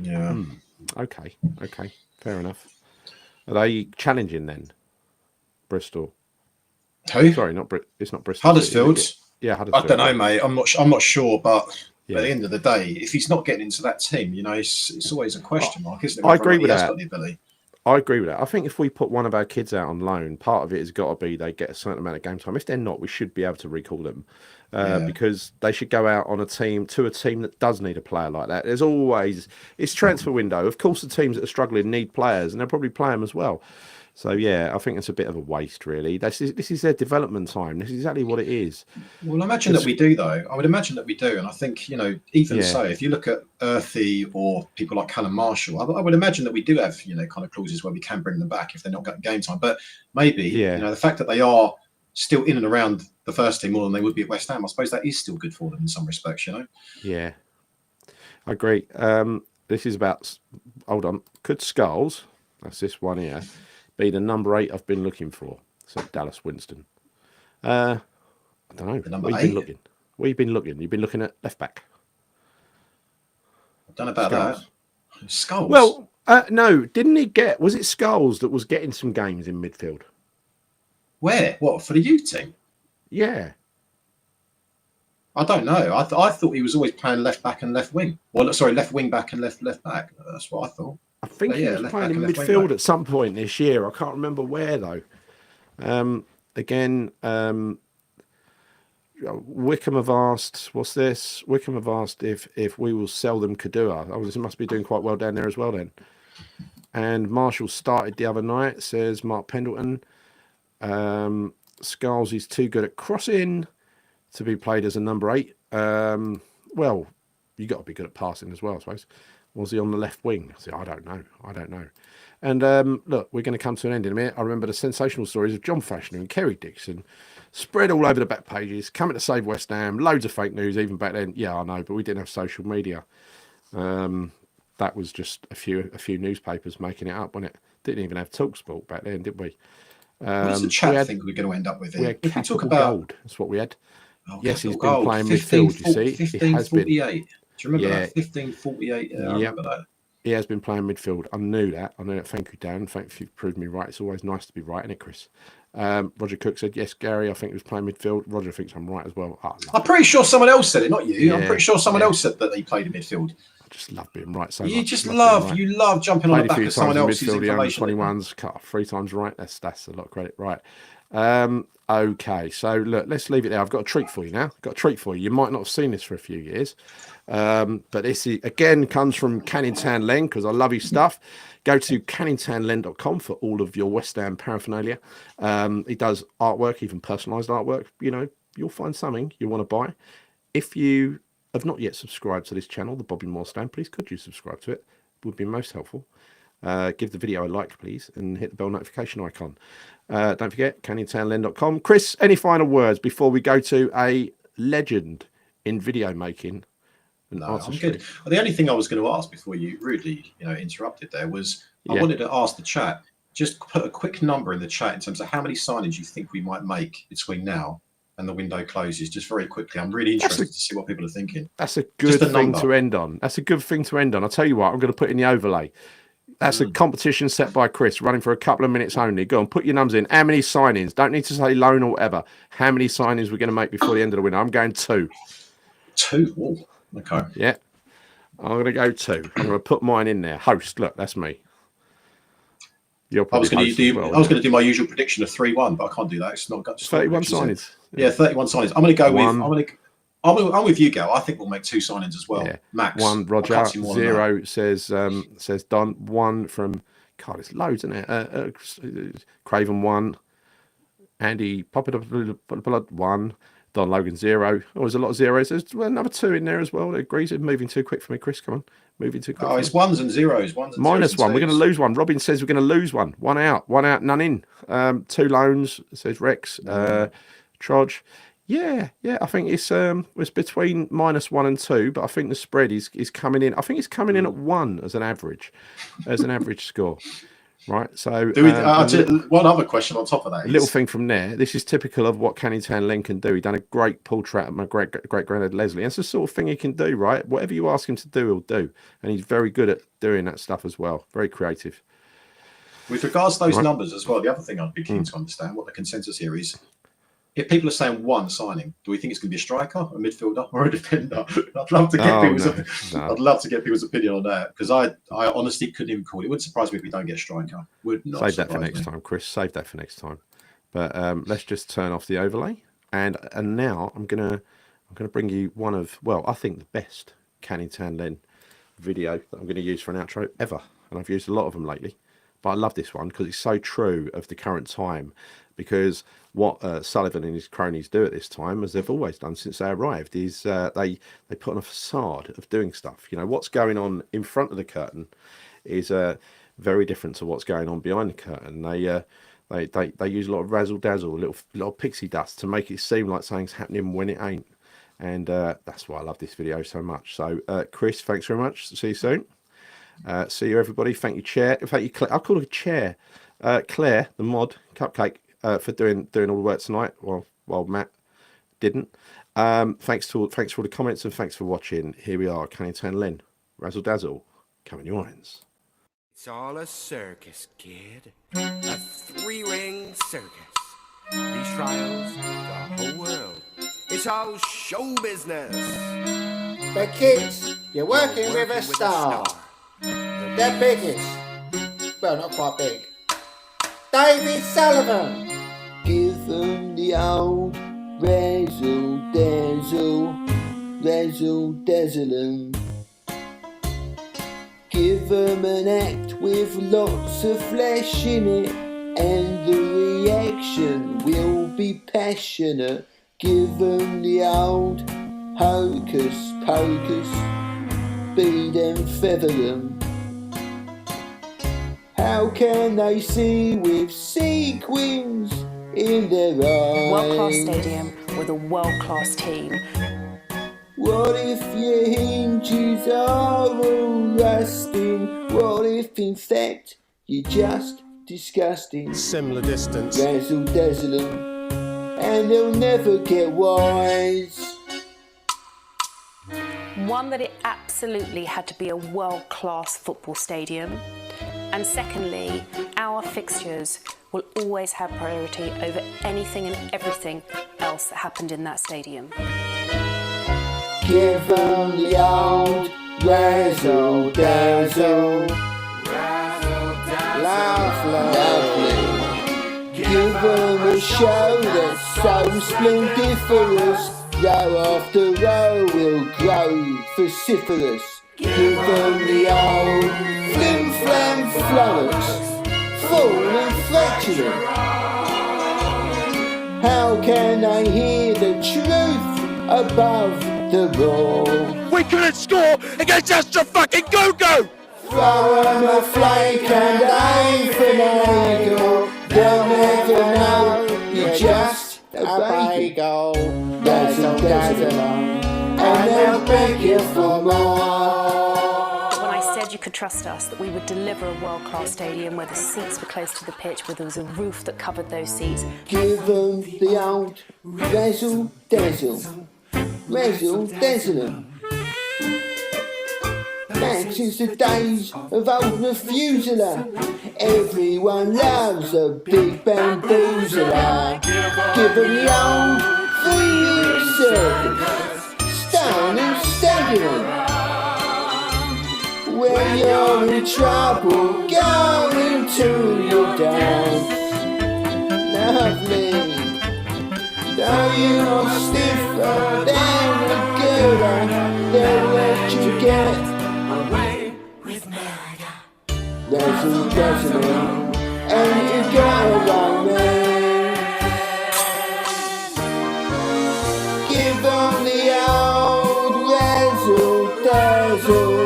Yeah. Okay. Fair enough. Are they challenging then? Bristol. Who? Sorry, it's not Bristol. Huddersfield. Yeah, Huddersfield. I don't know, mate. I'm not sure, but at the end of the day, if he's not getting into that team, you know, it's always a question mark, isn't it? I agree with that. Got the ability. I agree with that. I think if we put one of our kids out on loan, part of it has got to be they get a certain amount of game time. If they're not, we should be able to recall them because they should go out on a team that does need a player like that. There's always, it's transfer window. Of course, the teams that are struggling need players, and they'll probably play them as well. So yeah, I think it's a bit of a waste, really. This is their development time. This is exactly what it is. Well, I imagine that we do, though. I would imagine that we do, and I think even so, if you look at Earthy or people like Callum Marshall, I would imagine that we do have kind of clauses where we can bring them back if they're not getting game time. But maybe the fact that they are still in and around the first team more than they would be at West Ham, I suppose that is still good for them in some respects. Yeah, I agree. This is about. Hold on. Could Skulls? That's this one here. Be the number 8 I've been looking for, said Dallas Winston. I don't know. The number 8? Where you been looking? You've been looking at left back. I don't know about that. Skulls? Well, no. Didn't he get... Was it Skulls that was getting some games in midfield? Where? What, for the youth team? Yeah. I don't know. I thought he was always playing left back and left wing. Well, sorry, left wing back and left back. That's what I thought. I think he was playing in midfield at some point this year. I can't remember where, though. Wickham have asked, what's this? Wickham have asked if we will sell them Kadua. Oh, this must be doing quite well down there as well, then. And Marshall started the other night, says Mark Pendleton. Skulls is too good at crossing to be played as a number 8. Well, you got to be good at passing as well, I suppose. Was he on the left wing? I said, I don't know. And look, we're going to come to an end in a minute. I remember the sensational stories of John Fashioner and Kerry Dixon spread all over the back pages, coming to save West Ham, loads of fake news even back then. Yeah, I know, but we didn't have social media. That was just a few newspapers making it up, wasn't it? Didn't even have TalkSport back then, did we? What's the chat think we're going to end up with here? We had talk about gold. That's what we had. Oh, yes, he's been playing midfield, you see. 1548. Do you remember that? 1548. Yeah, I remember that. He has been playing midfield. I knew that. Thank you, Dan. Thank you for proving me right. It's always nice to be right, isn't it, Chris? Roger Cook said, yes, Gary, I think he was playing midfield. Roger thinks I'm right as well. I'm pretty sure someone else said it, not you. Yeah. I'm pretty sure someone else said that he played in midfield. just love being right so You much. just love jumping on the back of someone else's midfield, information. 21s, cut off 3 times right. That's a lot of credit. Right. Okay, so look, let's leave it there. I've got a treat for you now. You might not have seen this for a few years. But this again comes from Canning Town Len, because I love his stuff. Go to canningtownlen.com for all of your West Ham paraphernalia. He does artwork, even personalised artwork. You know, you'll find something you want to buy. If you have not yet subscribed to this channel, the Bobby Moore Stand, please could you subscribe to it? It would be most helpful. Give the video a like, please, and hit the bell notification icon. Don't forget, canningtownlen.com. Chris, any final words before we go to a legend in video making? No, I'm good. The only thing I was going to ask before you rudely, interrupted there was I wanted to ask the chat, just put a quick number in the chat in terms of how many signings you think we might make between now and the window closes, just very quickly. I'm really interested to see what people are thinking. That's a good thing to end on. That's a good thing to end on. I'll tell you what, I'm going to put in the overlay. That's a competition set by Chris, running for a couple of minutes only. Go on, put your numbers in. How many signings? Don't need to say loan or whatever. How many signings we're going to make before the end of the window? I'm going 2. 2? Oh, okay. Yeah. I'm going to go 2. I'm going to put mine in there. Host, look, that's me. I was going to do my usual prediction of 3-1, but I can't do that. It's not got 31 signings. Yeah, 31 signings. I'm going to go with. I'm with you, Gal. I think we'll make 2 signings as well. Yeah. Max. 1, Roger. 0 says Don. 1 from. God, it's loads, isn't it? Craven 1. Andy Blood 1. Don Logan 0. Oh, there's a lot of zeros. There's another 2 in there as well. It agrees. It's moving too quick for me, Chris. Come on. Moving too quick. Oh, it's 1s and 0s. -1. We're going to lose 1. Robin says we're going to lose 1. 1 out. 1 out, none in. 2 loans, says Rex. Trodge. Yeah. I think it's between -1 and 2, but I think the spread is coming in. I think it's coming in at 1 as an average score. Right, so one other question on top of that. A little thing from there. This is typical of what Canning Town Len can do. He done a great pull track at my great granddad Leslie. That's the sort of thing he can do, right? Whatever you ask him to do, he'll do, and he's very good at doing that stuff as well. Very creative. With regards to those numbers as well, the other thing I'd be keen to understand what the consensus here is. If people are saying 1 signing, do we think it's going to be a striker, a midfielder, or a defender? I'd love to get I'd love to get people's opinion on that, because I honestly couldn't even call it. It wouldn't surprise me if we don't get a striker. Would not save that for next time, Chris. Save that for next time. But let's just turn off the overlay, and now I'm gonna bring you one of, well, I think the best Canning Town Len video that I'm going to use for an outro ever, and I've used a lot of them lately. But I love this one because it's so true of the current time. Because what Sullivan and his cronies do at this time, as they've always done since they arrived, is they put on a facade of doing stuff. You know, what's going on in front of the curtain is very different to what's going on behind the curtain. They use a lot of razzle dazzle, a little pixie dust to make it seem like something's happening when it ain't. And that's why I love this video so much. So Chris, thanks very much. See you soon. See you everybody. Thank you, Chair. In fact, I'll call it Chair. Claire, the mod, Cupcake. For doing all the work tonight, while Matt didn't. Thanks for all the comments, and thanks for watching. Here we are, Canning Town Len, Razzle Dazzle, coming your ends. It's all a circus, kid. A 3-ring circus. These trials, the whole world. It's all show business. But kids, you're working with a star. The biggest. Well, not quite big. David Sullivan. Give them the old razzle dazzle. Give them an act with lots of flesh in it, and the reaction will be passionate. Give them the old hocus pocus, bead and feather them. How can they see with sequins in their eyes? World-class stadium with a world-class team. What if your hinges are all rusting? What if in fact you're just disgusting? Similar distance. Razzle dazzle them, and they'll never get wise. One, that it absolutely had to be a world-class football stadium. And secondly, our fixtures will always have priority over anything and everything else that happened in that stadium. Give them the old Razzle dazzle. Lovely. Give them a show that's so splendiferous. Row after row will grow vociferous. Give them the old flim flam flummox, full and flatulent. How can they hear the truth above the roar? We couldn't score against Astra fucking Go-Go! Throw 'em a flake and aim for an eagle. They'll never know you're just a bagel. Dazzle, dazzle, and they'll beg you for more. When I said you could trust us, that we would deliver a world-class stadium where the seats were close to the pitch, where there was a roof that covered those seats. Give them the old razzle dazzle. Razzle dazzle 'em. Max is the days of old Methuselah. Everyone loves a big bamboozler. Give them the old 3-ring circus. Stone and staggering. When you're in trouble, go into your dance. Lovely. Though you're stiffer than a gooder, they'll let you get Away with murder. razzle dazzle, and you got a romance. Give them the old razzle dazzle,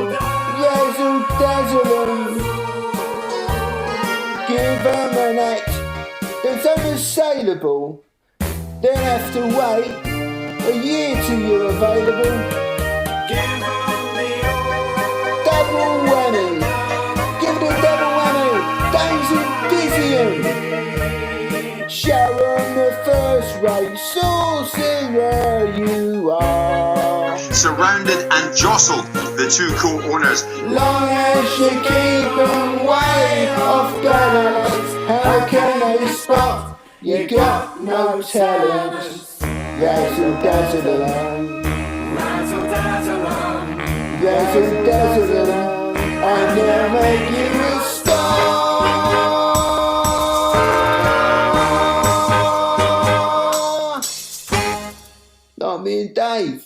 razzle dazzle. Give them an act that's unassailable. They'll have to wait a year till you're available. Double whammy. Give it a double whammy. Daisy Dizzying. Show 'em the first rate sorcerer you are. Surrounded and jostled, the two co-owners. Long as you keep 'em way off balance, how can they spot you got no talent? Razzle dazzle, Razzle dazzle. razzle dazzle, and they'll make you a star. Not me and Dave.